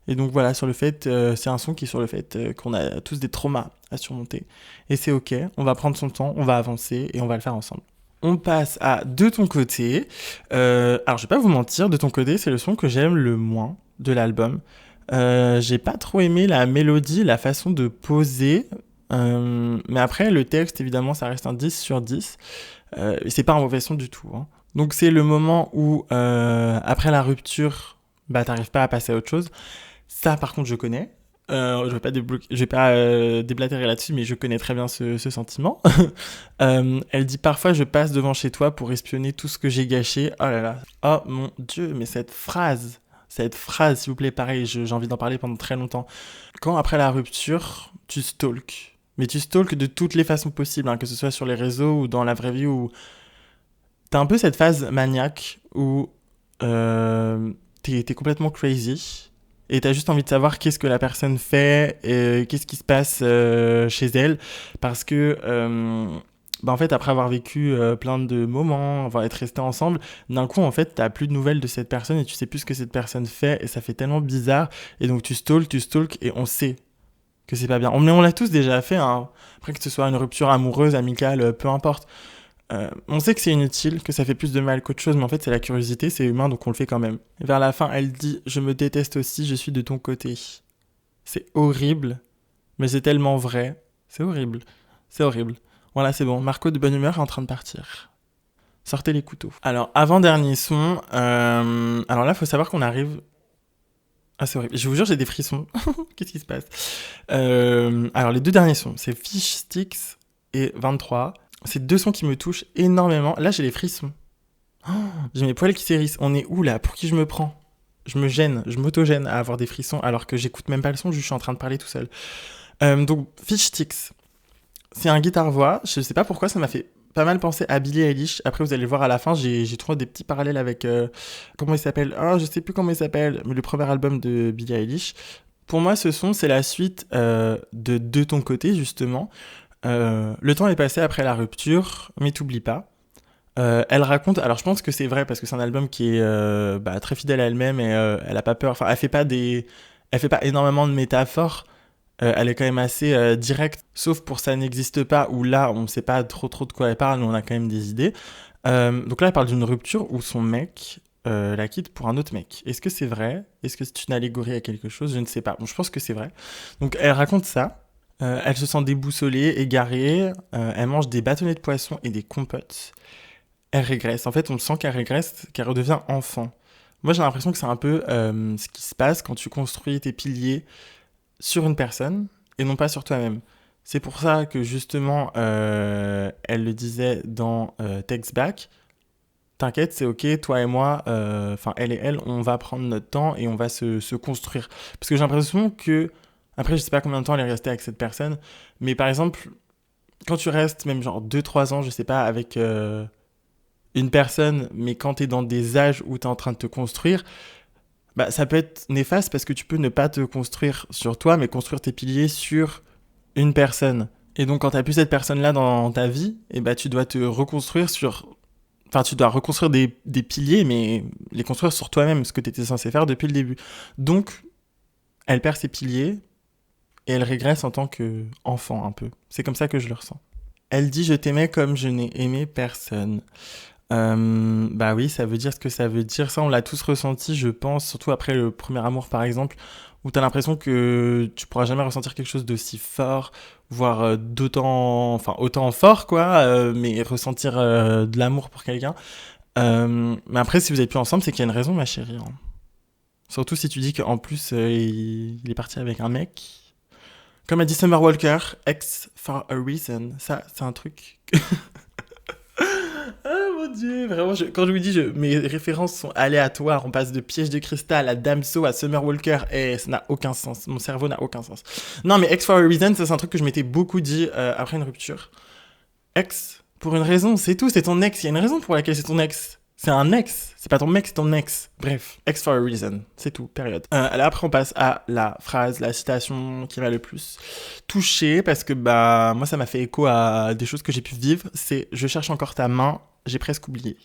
Et donc voilà, sur le fait, c'est un son qui est sur le fait qu'on a tous des traumas à surmonter. Et c'est ok, on va prendre son temps, on va avancer et on va le faire ensemble. On passe à De ton côté. Alors je vais pas vous mentir, De ton côté, c'est le son que j'aime le moins de l'album. J'ai pas trop aimé la mélodie, la façon de poser. Mais après, le texte, évidemment, ça reste un 10 sur 10. Et c'est pas un mauvais son du tout. Hein. Donc c'est le moment où, après la rupture, bah t'arrives pas à passer à autre chose. Ça, par contre, je connais. Je vais pas déblatérer là-dessus, mais je connais très bien ce sentiment. Elle dit parfois je passe devant chez toi pour espionner tout ce que j'ai gâché. Oh là là. Oh mon Dieu, mais cette phrase, s'il vous plaît, pareil, j'ai envie d'en parler pendant très longtemps. Quand après la rupture, tu stalks. Mais tu stalks de toutes les façons possibles, hein, que ce soit sur les réseaux ou dans la vraie vie, où t'as un peu cette phase maniaque où t'es complètement crazy. Et t'as juste envie de savoir qu'est-ce que la personne fait, et qu'est-ce qui se passe chez elle. Parce que, en fait, après avoir vécu plein de moments, avoir être resté ensemble, d'un coup, en fait, t'as plus de nouvelles de cette personne et tu sais plus ce que cette personne fait. Et ça fait tellement bizarre. Et donc, tu stalks et on sait que c'est pas bien. On l'a tous déjà fait, hein. Après que ce soit une rupture amoureuse, amicale, peu importe. On sait que c'est inutile, que ça fait plus de mal qu'autre chose, mais en fait c'est la curiosité, c'est humain, donc on le fait quand même. Et vers la fin, elle dit « Je me déteste aussi, je suis de ton côté ». C'est horrible, mais c'est tellement vrai. C'est horrible. C'est horrible. Voilà, c'est bon. Marco de bonne humeur est en train de partir. Sortez les couteaux. Alors, avant-dernier son, alors là, il faut savoir qu'on arrive... Ah, c'est horrible. Je vous jure, j'ai des frissons. Qu'est-ce qui se passe Alors, les deux derniers sons, c'est Fish Sticks et 23. C'est deux sons qui me touchent énormément. Là, j'ai les frissons. Oh, j'ai mes poils qui s'hérissent. On est où là? Pour qui je me prends? Je me gêne, je m'auto-gêne à avoir des frissons alors que j'écoute même pas le son, je suis en train de parler tout seul. Donc, Fish Sticks, c'est un guitare-voix. Je sais pas pourquoi, ça m'a fait pas mal penser à Billie Eilish. Après, vous allez le voir à la fin, j'ai trouvé des petits parallèles avec... comment il s'appelle? Je sais plus comment il s'appelle, mais le premier album de Billie Eilish. Pour moi, ce son, c'est la suite de ton côté, justement. Le temps est passé après la rupture, mais t'oublies pas. Elle raconte, alors je pense que c'est vrai parce que c'est un album qui est très fidèle à elle-même et elle a pas peur. Enfin, elle fait pas énormément de métaphores. Elle est quand même assez directe, sauf pour Ça n'existe pas où là on sait pas trop de quoi elle parle, mais on a quand même des idées. Donc là elle parle d'une rupture où son mec la quitte pour un autre mec. Est-ce que c'est vrai? Est-ce que c'est une allégorie à quelque chose? Je ne sais pas. Bon, je pense que c'est vrai. Donc elle raconte ça. Elle se sent déboussolée, égarée. Elle mange des bâtonnets de poisson et des compotes. Elle régresse. En fait, on sent qu'elle régresse, qu'elle redevient enfant. Moi, j'ai l'impression que c'est un peu ce qui se passe quand tu construis tes piliers sur une personne et non pas sur toi-même. C'est pour ça que, justement, elle le disait dans Takes Back. T'inquiète, c'est ok, toi et moi, elle et elle, on va prendre notre temps et on va se construire. Parce que j'ai l'impression que... Après, je sais pas combien de temps elle est restée avec cette personne, mais par exemple, quand tu restes même genre 2-3 ans, je sais pas, avec une personne, mais quand t'es dans des âges où t'es en train de te construire, bah ça peut être néfaste parce que tu peux ne pas te construire sur toi, mais construire tes piliers sur une personne. Et donc quand t'as plus cette personne-là dans ta vie, et bah tu dois te reconstruire sur... Enfin, tu dois reconstruire des piliers, mais les construire sur toi-même, ce que t'étais censé faire depuis le début. Donc, elle perd ses piliers, et elle régresse en tant qu'enfant, un peu. C'est comme ça que je le ressens. Elle dit « Je t'aimais comme je n'ai aimé personne ». Bah oui, ça veut dire ce que ça veut dire. Ça, on l'a tous ressenti, je pense, surtout après le premier amour, par exemple, où t'as l'impression que tu pourras jamais ressentir quelque chose d'aussi fort, voire autant fort, quoi, mais ressentir de l'amour pour quelqu'un. Mais après, si vous êtes plus ensemble, c'est qu'il y a une raison, ma chérie. Hein. Surtout si tu dis qu'en plus, il est parti avec un mec. Comme a dit Summer Walker, ex for a reason. Ça, c'est un truc. Ah mon dieu, vraiment, quand je vous dis, mes références sont aléatoires. On passe de Piège de cristal à Damso à Summer Walker et ça n'a aucun sens. Mon cerveau n'a aucun sens. Non, mais ex for a reason, ça c'est un truc que je m'étais beaucoup dit après une rupture. Ex, pour une raison, c'est tout, c'est ton ex. Il y a une raison pour laquelle c'est ton ex. C'est un ex, c'est pas ton mec, c'est ton ex. Bref, ex for a reason, c'est tout, période. Alors après, on passe à la phrase, la citation qui m'a le plus touché parce que bah moi ça m'a fait écho à des choses que j'ai pu vivre. C'est je cherche encore ta main, j'ai presque oublié.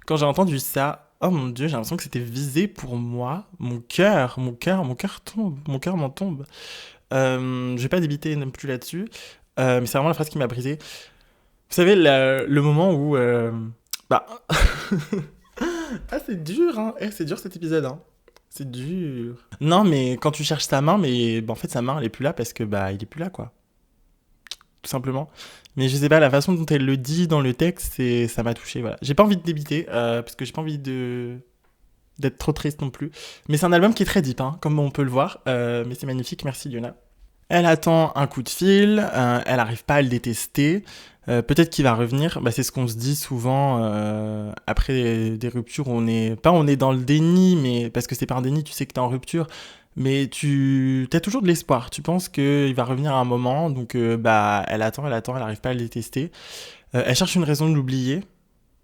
Quand j'ai entendu ça, oh mon dieu, j'ai l'impression que c'était visé pour moi. Mon cœur tombe, mon cœur m'en tombe. Je vais pas débiter non plus là-dessus, mais c'est vraiment la phrase qui m'a brisé. Vous savez, le moment où... Bah... ah, c'est dur, hein. C'est dur cet épisode, hein. C'est dur. Non, mais quand tu cherches sa main, mais bah, en fait, sa main, elle est plus là parce que, bah, il est plus là, quoi. Tout simplement. Mais je sais pas, la façon dont elle le dit dans le texte, ça m'a touché, voilà. J'ai pas envie de débiter, parce que j'ai pas envie d'être trop triste non plus. Mais c'est un album qui est très deep, hein, comme on peut le voir. Mais c'est magnifique, merci Liona. Elle attend un coup de fil, elle n'arrive pas à le détester. Peut-être qu'il va revenir. Bah, c'est ce qu'on se dit souvent après des ruptures. On est dans le déni, mais parce que c'est pas un déni, tu sais que t'es en rupture, mais tu as toujours de l'espoir. Tu penses qu'il va revenir à un moment, donc bah elle attend, elle n'arrive pas à le détester. Elle cherche une raison de l'oublier,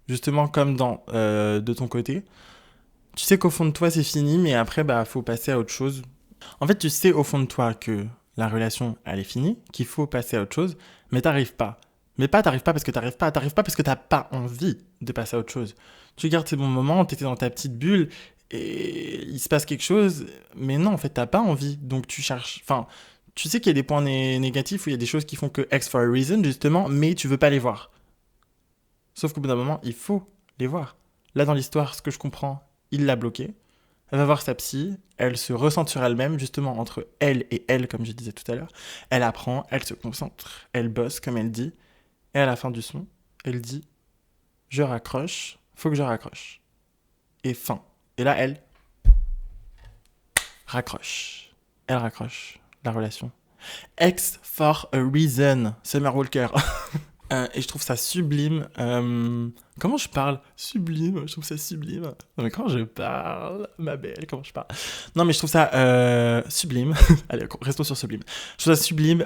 justement comme dans de ton côté. Tu sais qu'au fond de toi c'est fini, mais après bah faut passer à autre chose. En fait, tu sais au fond de toi que la relation, elle est finie, qu'il faut passer à autre chose, mais t'arrives pas. Mais t'arrives pas parce que t'arrives pas parce que t'as pas envie de passer à autre chose. Tu gardes ces bons moments, t'étais dans ta petite bulle, et il se passe quelque chose, mais non, en fait, t'as pas envie, donc tu cherches... Enfin, tu sais qu'il y a des points négatifs, où il y a des choses qui font que X for a reason, justement, mais tu veux pas les voir. Sauf qu'au bout d'un moment, il faut les voir. Là, dans l'histoire, ce que je comprends, il l'a bloqué. Elle va voir sa psy, elle se ressent sur elle-même, justement, entre elle et elle, comme je disais tout à l'heure. Elle apprend, elle se concentre, elle bosse, comme elle dit. Et à la fin du son, elle dit « Je raccroche, faut que je raccroche. » Et fin. Et là, elle raccroche. Elle raccroche la relation. X for a reason, Summer Walker. Et je trouve ça sublime. Comment je parle? Sublime, je trouve ça sublime. Non mais quand je parle, ma belle, comment je parle? Non mais je trouve ça sublime. Allez, restons sur sublime. Je trouve ça sublime.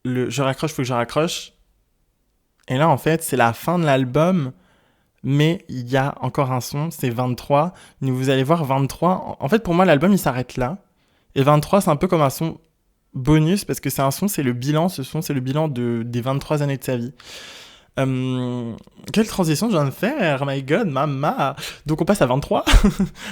Je raccroche, faut que je raccroche. Et là, en fait, c'est la fin de l'album, mais il y a encore un son, c'est 23. Donc vous allez voir 23. En fait, pour moi, l'album, il s'arrête là. Et 23, c'est un peu comme un son bonus, parce que c'est un son, c'est le bilan, ce son, c'est le bilan des 23 années de sa vie. Quelle transition je viens de faire, my god, mama. Donc on passe à 23,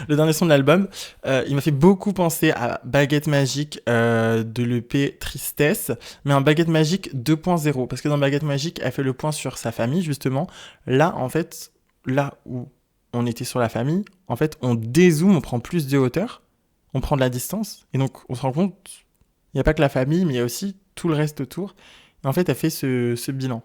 le dernier son de l'album. Il m'a fait beaucoup penser à Baguette Magique de l'EP Tristesse, mais un Baguette Magique 2.0, parce que dans Baguette Magique, elle fait le point sur sa famille, justement. Là, en fait, là où on était sur la famille, en fait, on dézoome, on prend plus de hauteur, on prend de la distance, et donc on se rend compte, il n'y a pas que la famille, mais il y a aussi tout le reste autour. Et en fait, elle fait ce bilan.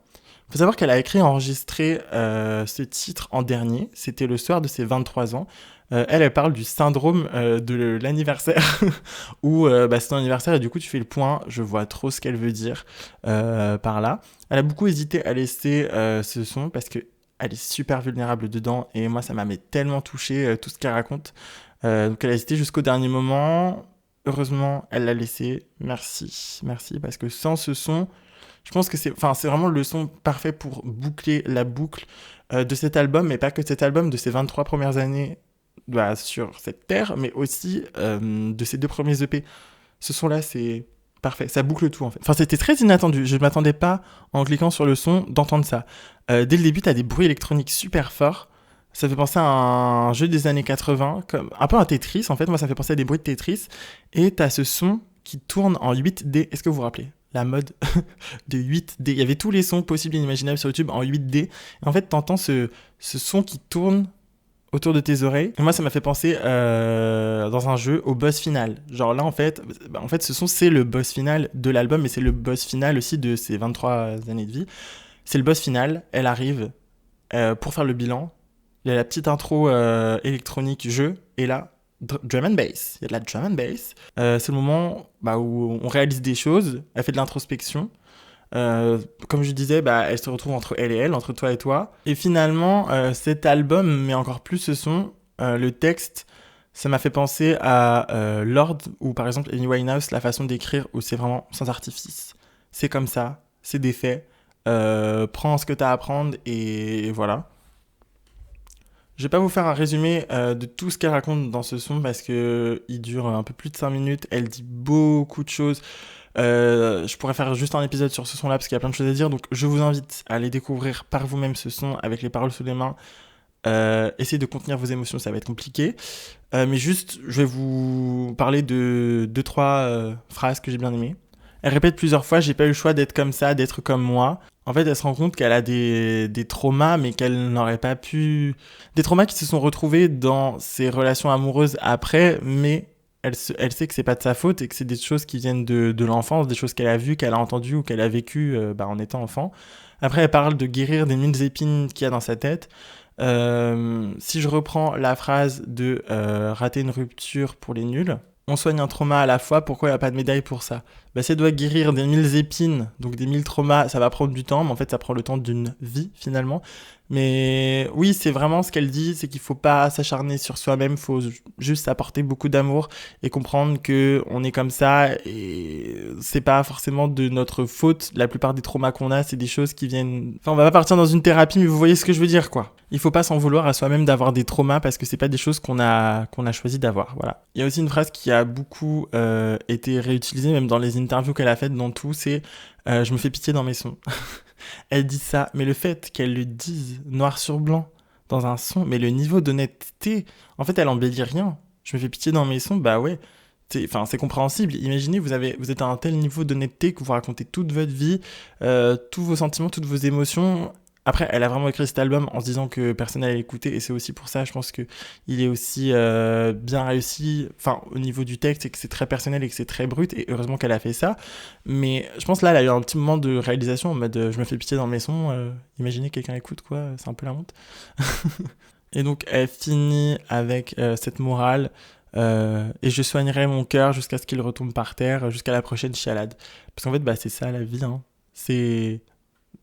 Il faut savoir qu'elle a écrit et enregistré ce titre en dernier. C'était le soir de ses 23 ans. Elle parle du syndrome de l'anniversaire, où c'est ton anniversaire et du coup tu fais le point. Je vois trop ce qu'elle veut dire par là. Elle a beaucoup hésité à laisser ce son parce qu'elle est super vulnérable dedans et moi ça m'a tellement touché tout ce qu'elle raconte. Donc elle a hésité jusqu'au dernier moment. Heureusement, elle l'a laissé. Merci parce que sans ce son... Je pense que c'est vraiment le son parfait pour boucler la boucle de cet album, mais pas que de cet album, de ses 23 premières années sur cette terre, mais aussi de ses 2 premiers EP. Ce son-là, c'est parfait, ça boucle tout en fait. Enfin, c'était très inattendu, je ne m'attendais pas, en cliquant sur le son, d'entendre ça. Dès le début, tu as des bruits électroniques super forts, ça fait penser à un jeu des années 80, comme, un peu un Tetris en fait, moi ça me fait penser à des bruits de Tetris, et tu as ce son qui tourne en 8D, est-ce que vous vous rappelez ? La mode de 8D. Il y avait tous les sons possibles et inimaginables sur YouTube en 8D. Et en fait, t'entends ce son qui tourne autour de tes oreilles. Et moi, ça m'a fait penser dans un jeu au boss final. Genre là, en fait, ce son, c'est le boss final de l'album, mais c'est le boss final aussi de ses 23 années de vie. C'est le boss final. Elle arrive pour faire le bilan. Il y a la petite intro électronique jeu, et là, drum and bass. Il y a de la drum and bass. C'est le moment où on réalise des choses, elle fait de l'introspection. Comme je disais, elle se retrouve entre elle et elle, entre toi et toi. Et finalement, cet album, mais encore plus ce son, le texte, ça m'a fait penser à Lorde, ou par exemple Amy Winehouse, la façon d'écrire où c'est vraiment sans artifice. C'est comme ça, c'est des faits. Prends ce que t'as à prendre et voilà. Je vais pas vous faire un résumé de tout ce qu'elle raconte dans ce son parce que il dure un peu plus de 5 minutes. Elle dit beaucoup de choses. Je pourrais faire juste un épisode sur ce son-là parce qu'il y a plein de choses à dire. Donc je vous invite à aller découvrir par vous-même ce son avec les paroles sous les mains. Essayez de contenir vos émotions, ça va être compliqué. Mais juste, je vais vous parler de 2-3 phrases que j'ai bien aimées. Elle répète plusieurs fois, j'ai pas eu le choix d'être comme ça, d'être comme moi. En fait, elle se rend compte qu'elle a des traumas, mais qu'elle n'aurait pas pu... Des traumas qui se sont retrouvés dans ses relations amoureuses après, mais elle sait que c'est pas de sa faute et que c'est des choses qui viennent de l'enfance, des choses qu'elle a vues, qu'elle a entendues ou qu'elle a vécues en étant enfant. Après, elle parle de guérir des 1000 épines qu'il y a dans sa tête. Si je reprends la phrase de rater une rupture pour les nuls, on soigne un trauma à la fois, pourquoi il n'y a pas de médaille pour ça? Si elle doit guérir des 1000 épines, donc des 1000 traumas, ça va prendre du temps, mais en fait ça prend le temps d'une vie finalement. Mais oui, c'est vraiment ce qu'elle dit, c'est qu'il faut pas s'acharner sur soi-même, faut juste apporter beaucoup d'amour et comprendre que on est comme ça et c'est pas forcément de notre faute. La plupart des traumas qu'on a, c'est des choses qui viennent... Enfin, on va pas partir dans une thérapie, mais vous voyez ce que je veux dire, quoi. Il faut pas s'en vouloir à soi-même d'avoir des traumas parce que c'est pas des choses qu'on a choisi d'avoir, voilà. Il y a aussi une phrase qui a beaucoup été réutilisée, même dans les interviews qu'elle a faites, dans tout, c'est je me fais pitié dans mes sons. Elle dit ça, mais le fait qu'elle le dise noir sur blanc dans un son, mais le niveau d'honnêteté, en fait, elle embellit rien. Je me fais pitié dans mes sons, bah ouais. C'est compréhensible. Imaginez, vous êtes à un tel niveau d'honnêteté que vous racontez toute votre vie, tous vos sentiments, toutes vos émotions. Après, elle a vraiment écrit cet album en se disant que personne n'allait l'écouter, et c'est aussi pour ça, je pense qu'il est aussi bien réussi, au niveau du texte, et que c'est très personnel et que c'est très brut, et heureusement qu'elle a fait ça. Mais je pense là, elle a eu un petit moment de réalisation en mode je me fais pitié dans mes sons, imaginez quelqu'un écoute, quoi, c'est un peu la honte. Et donc, elle finit avec cette morale. Et je soignerai mon cœur jusqu'à ce qu'il retombe par terre, jusqu'à la prochaine chialade. Parce qu'en fait, c'est ça la vie, hein. C'est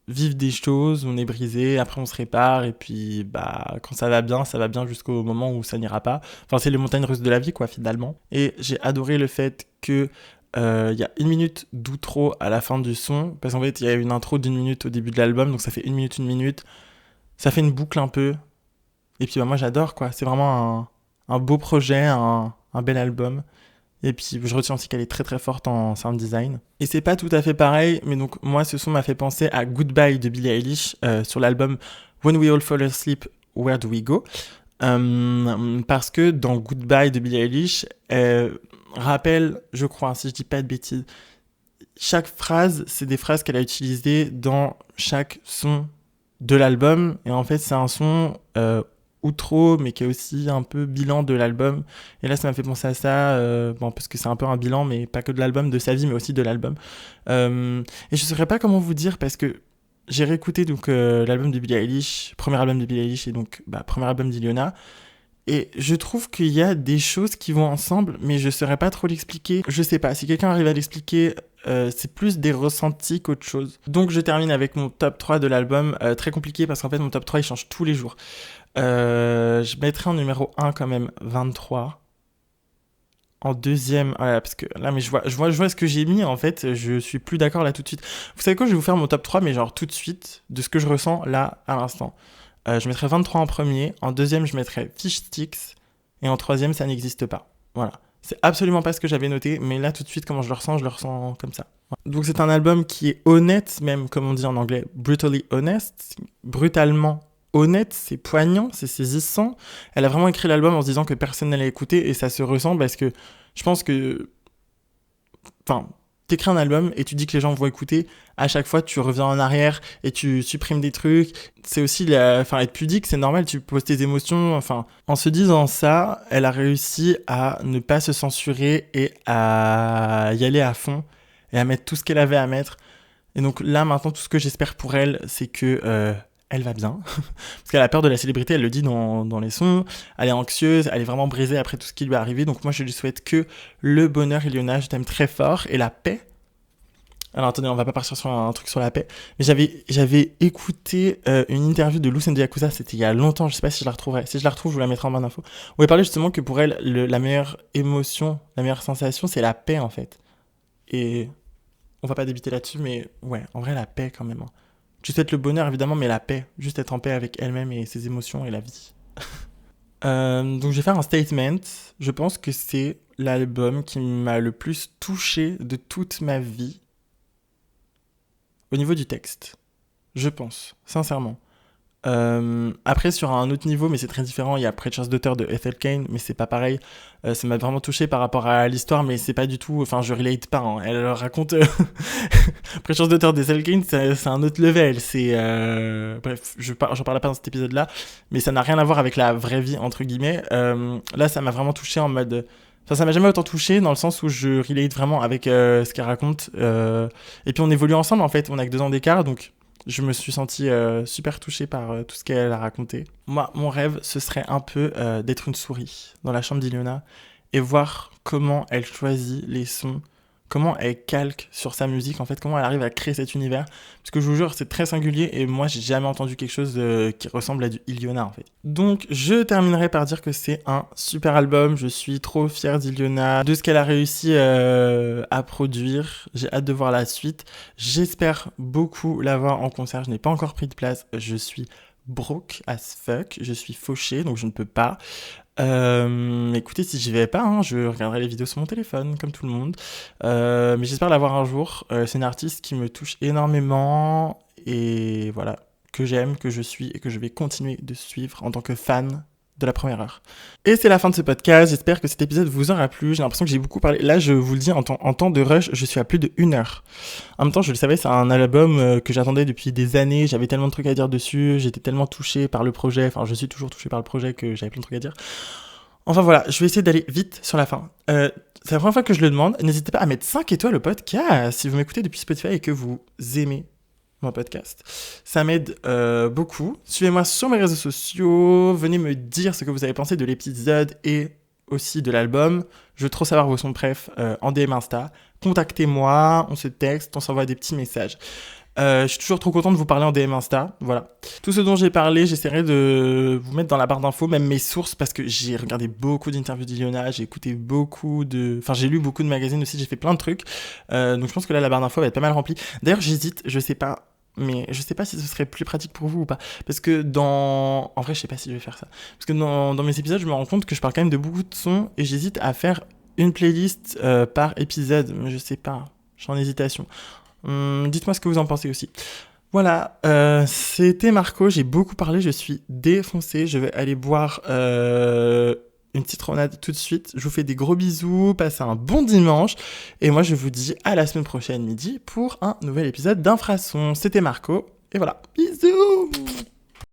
vivre des choses, on est brisé, après on se répare, et puis quand ça va bien jusqu'au moment où ça n'ira pas. Enfin, c'est les montagnes russes de la vie, quoi, finalement. Et j'ai adoré le fait que y a 1 minute d'outro à la fin du son, parce qu'en fait, il y a une intro d'1 minute au début de l'album, donc ça fait 1 minute, 1 minute. Ça fait une boucle un peu. Et puis moi, j'adore, quoi. C'est vraiment un beau projet, un bel album. Et puis je retiens aussi qu'elle est très très forte en sound design. Et c'est pas tout à fait pareil, mais donc moi ce son m'a fait penser à Goodbye de Billie Eilish sur l'album When We All Fall Asleep, Where Do We Go? Parce que dans Goodbye de Billie Eilish, elle rappelle, je crois, si je dis pas de bêtises, chaque phrase, c'est des phrases qu'elle a utilisées dans chaque son de l'album. Et en fait, c'est un son outro, mais qui est aussi un peu bilan de l'album. Et là, ça m'a fait penser à ça, parce que c'est un peu un bilan, mais pas que de l'album, de sa vie, mais aussi de l'album. Et je ne saurais pas comment vous dire, parce que j'ai réécouté donc, l'album de Billie Eilish, premier album de Billie Eilish, et donc premier album d'Ilona. Et je trouve qu'il y a des choses qui vont ensemble, mais je ne saurais pas trop l'expliquer. Je sais pas, si quelqu'un arrive à l'expliquer, c'est plus des ressentis qu'autre chose. Donc je termine avec mon top 3 de l'album, très compliqué parce qu'en fait mon top 3 il change tous les jours. Je mettrai en numéro 1 quand même 23. En deuxième, voilà, parce que là, mais je vois ce que j'ai mis, en fait, je suis plus d'accord là tout de suite. Vous savez quoi, je vais vous faire mon top 3, mais genre tout de suite, de ce que je ressens là, à l'instant. Je mettrai 23 en premier, en deuxième, je mettrai Fish Sticks, et en troisième, ça n'existe pas. Voilà. C'est absolument pas ce que j'avais noté, mais là, tout de suite, comment je le ressens comme ça. Voilà. Donc c'est un album qui est honnête, même, comme on dit en anglais, brutally honest, brutalement honnête, c'est poignant, c'est saisissant. Elle a vraiment écrit l'album en se disant que personne n'allait écouter, et ça se ressent parce que je pense que... t'écris un album et tu dis que les gens vont écouter, à chaque fois tu reviens en arrière et tu supprimes des trucs. C'est aussi être pudique, c'est normal, tu poses tes émotions. En se disant ça, elle a réussi à ne pas se censurer et à y aller à fond et à mettre tout ce qu'elle avait à mettre. Et donc là, maintenant, tout ce que j'espère pour elle, c'est que elle va bien. Parce qu'elle a peur de la célébrité, elle le dit dans les sons. Elle est anxieuse, elle est vraiment brisée après tout ce qui lui est arrivé. Donc moi, je lui souhaite que le bonheur, Ilona, je t'aime très fort, et la paix. Alors attendez, on va pas partir sur un truc sur la paix. Mais j'avais écouté une interview de Lucy Yakuza, c'était il y a longtemps, je sais pas si je la retrouverai. Si je la retrouve, je vous la mettrai en barre d'infos. Où elle parlait justement que pour elle, la meilleure émotion, la meilleure sensation, c'est la paix en fait. Et on va pas débiter là-dessus, mais ouais, en vrai, la paix quand même. Tu souhaites le bonheur évidemment, mais la paix. Juste être en paix avec elle-même et ses émotions et la vie. Donc je vais faire un statement. Je pense que c'est l'album qui m'a le plus touché de toute ma vie. Au niveau du texte, je pense, sincèrement. Après, sur un autre niveau, mais c'est très différent, il y a Preacher's Daughter de Ethel Cain, mais c'est pas pareil. Ça m'a vraiment touché par rapport à l'histoire, mais c'est pas du tout. Enfin, je relate pas. Hein. Elle raconte. Preacher's Daughter d'Ethel Cain, c'est un autre level. Bref, j'en parlerai pas dans cet épisode-là, mais ça n'a rien à voir avec la vraie vie, entre guillemets. Là, ça m'a vraiment touché en mode. Enfin, ça m'a jamais autant touché dans le sens où je relate vraiment avec ce qu'elle raconte. Et puis on évolue ensemble en fait, on a que 2 ans d'écart, donc je me suis senti super touché par tout ce qu'elle a raconté. Moi, mon rêve, ce serait un peu d'être une souris dans la chambre d'Ilona et voir comment elle choisit les sons, comment elle calque sur sa musique, en fait, comment elle arrive à créer cet univers. Parce que je vous jure, c'est très singulier et moi, j'ai jamais entendu quelque chose qui ressemble à du Ilona, en fait. Donc, je terminerai par dire que c'est un super album. Je suis trop fier d'Ilona, de ce qu'elle a réussi à produire. J'ai hâte de voir la suite. J'espère beaucoup la voir en concert. Je n'ai pas encore pris de place. Je suis broke as fuck. Je suis fauché, donc je ne peux pas. Écoutez, si j'y vais pas, hein, je regarderai les vidéos sur mon téléphone, comme tout le monde. Mais j'espère l'avoir un jour. C'est une artiste qui me touche énormément et voilà, que j'aime, que je suis et que je vais continuer de suivre en tant que fan de la première heure. Et c'est la fin de ce podcast. J'espère que cet épisode vous aura plu. J'ai l'impression que j'ai beaucoup parlé. Là, je vous le dis, en temps de rush, je suis à plus de 1 heure. En même temps, je le savais, c'est un album que j'attendais depuis des années. J'avais tellement de trucs à dire dessus. J'étais tellement touché par le projet. Enfin, je suis toujours touché par le projet que j'avais plein de trucs à dire. Enfin voilà, je vais essayer d'aller vite sur la fin. C'est la première fois que je le demande. N'hésitez pas à mettre 5 étoiles au podcast si vous m'écoutez depuis Spotify et que vous aimez mon podcast. Ça m'aide beaucoup. Suivez-moi sur mes réseaux sociaux. Venez me dire ce que vous avez pensé de l'épisode et aussi de l'album. Je veux trop savoir vos sons préf en DM Insta. Contactez-moi, on se texte, on s'envoie des petits messages. Je suis toujours trop content de vous parler en DM Insta, voilà. Tout ce dont j'ai parlé, j'essaierai de vous mettre dans la barre d'infos, même mes sources, parce que j'ai regardé beaucoup d'interviews d'Ilona, j'ai écouté j'ai lu beaucoup de magazines aussi, j'ai fait plein de trucs. Donc je pense que là, la barre d'infos va être pas mal remplie. D'ailleurs, j'hésite, je sais pas si ce serait plus pratique pour vous ou pas. Parce que en vrai, je sais pas si je vais faire ça. Parce que dans mes épisodes, je me rends compte que je parle quand même de beaucoup de sons et j'hésite à faire une playlist par épisode. Mais je sais pas, je suis en hésitation. Dites-moi ce que vous en pensez aussi. Voilà, c'était Marco, j'ai beaucoup parlé, je suis défoncé, je vais aller boire une citronnade tout de suite. Je vous fais des gros bisous, passez un bon dimanche, et moi je vous dis à la semaine prochaine midi pour un nouvel épisode d'Infrason. C'était Marco, et voilà, bisous.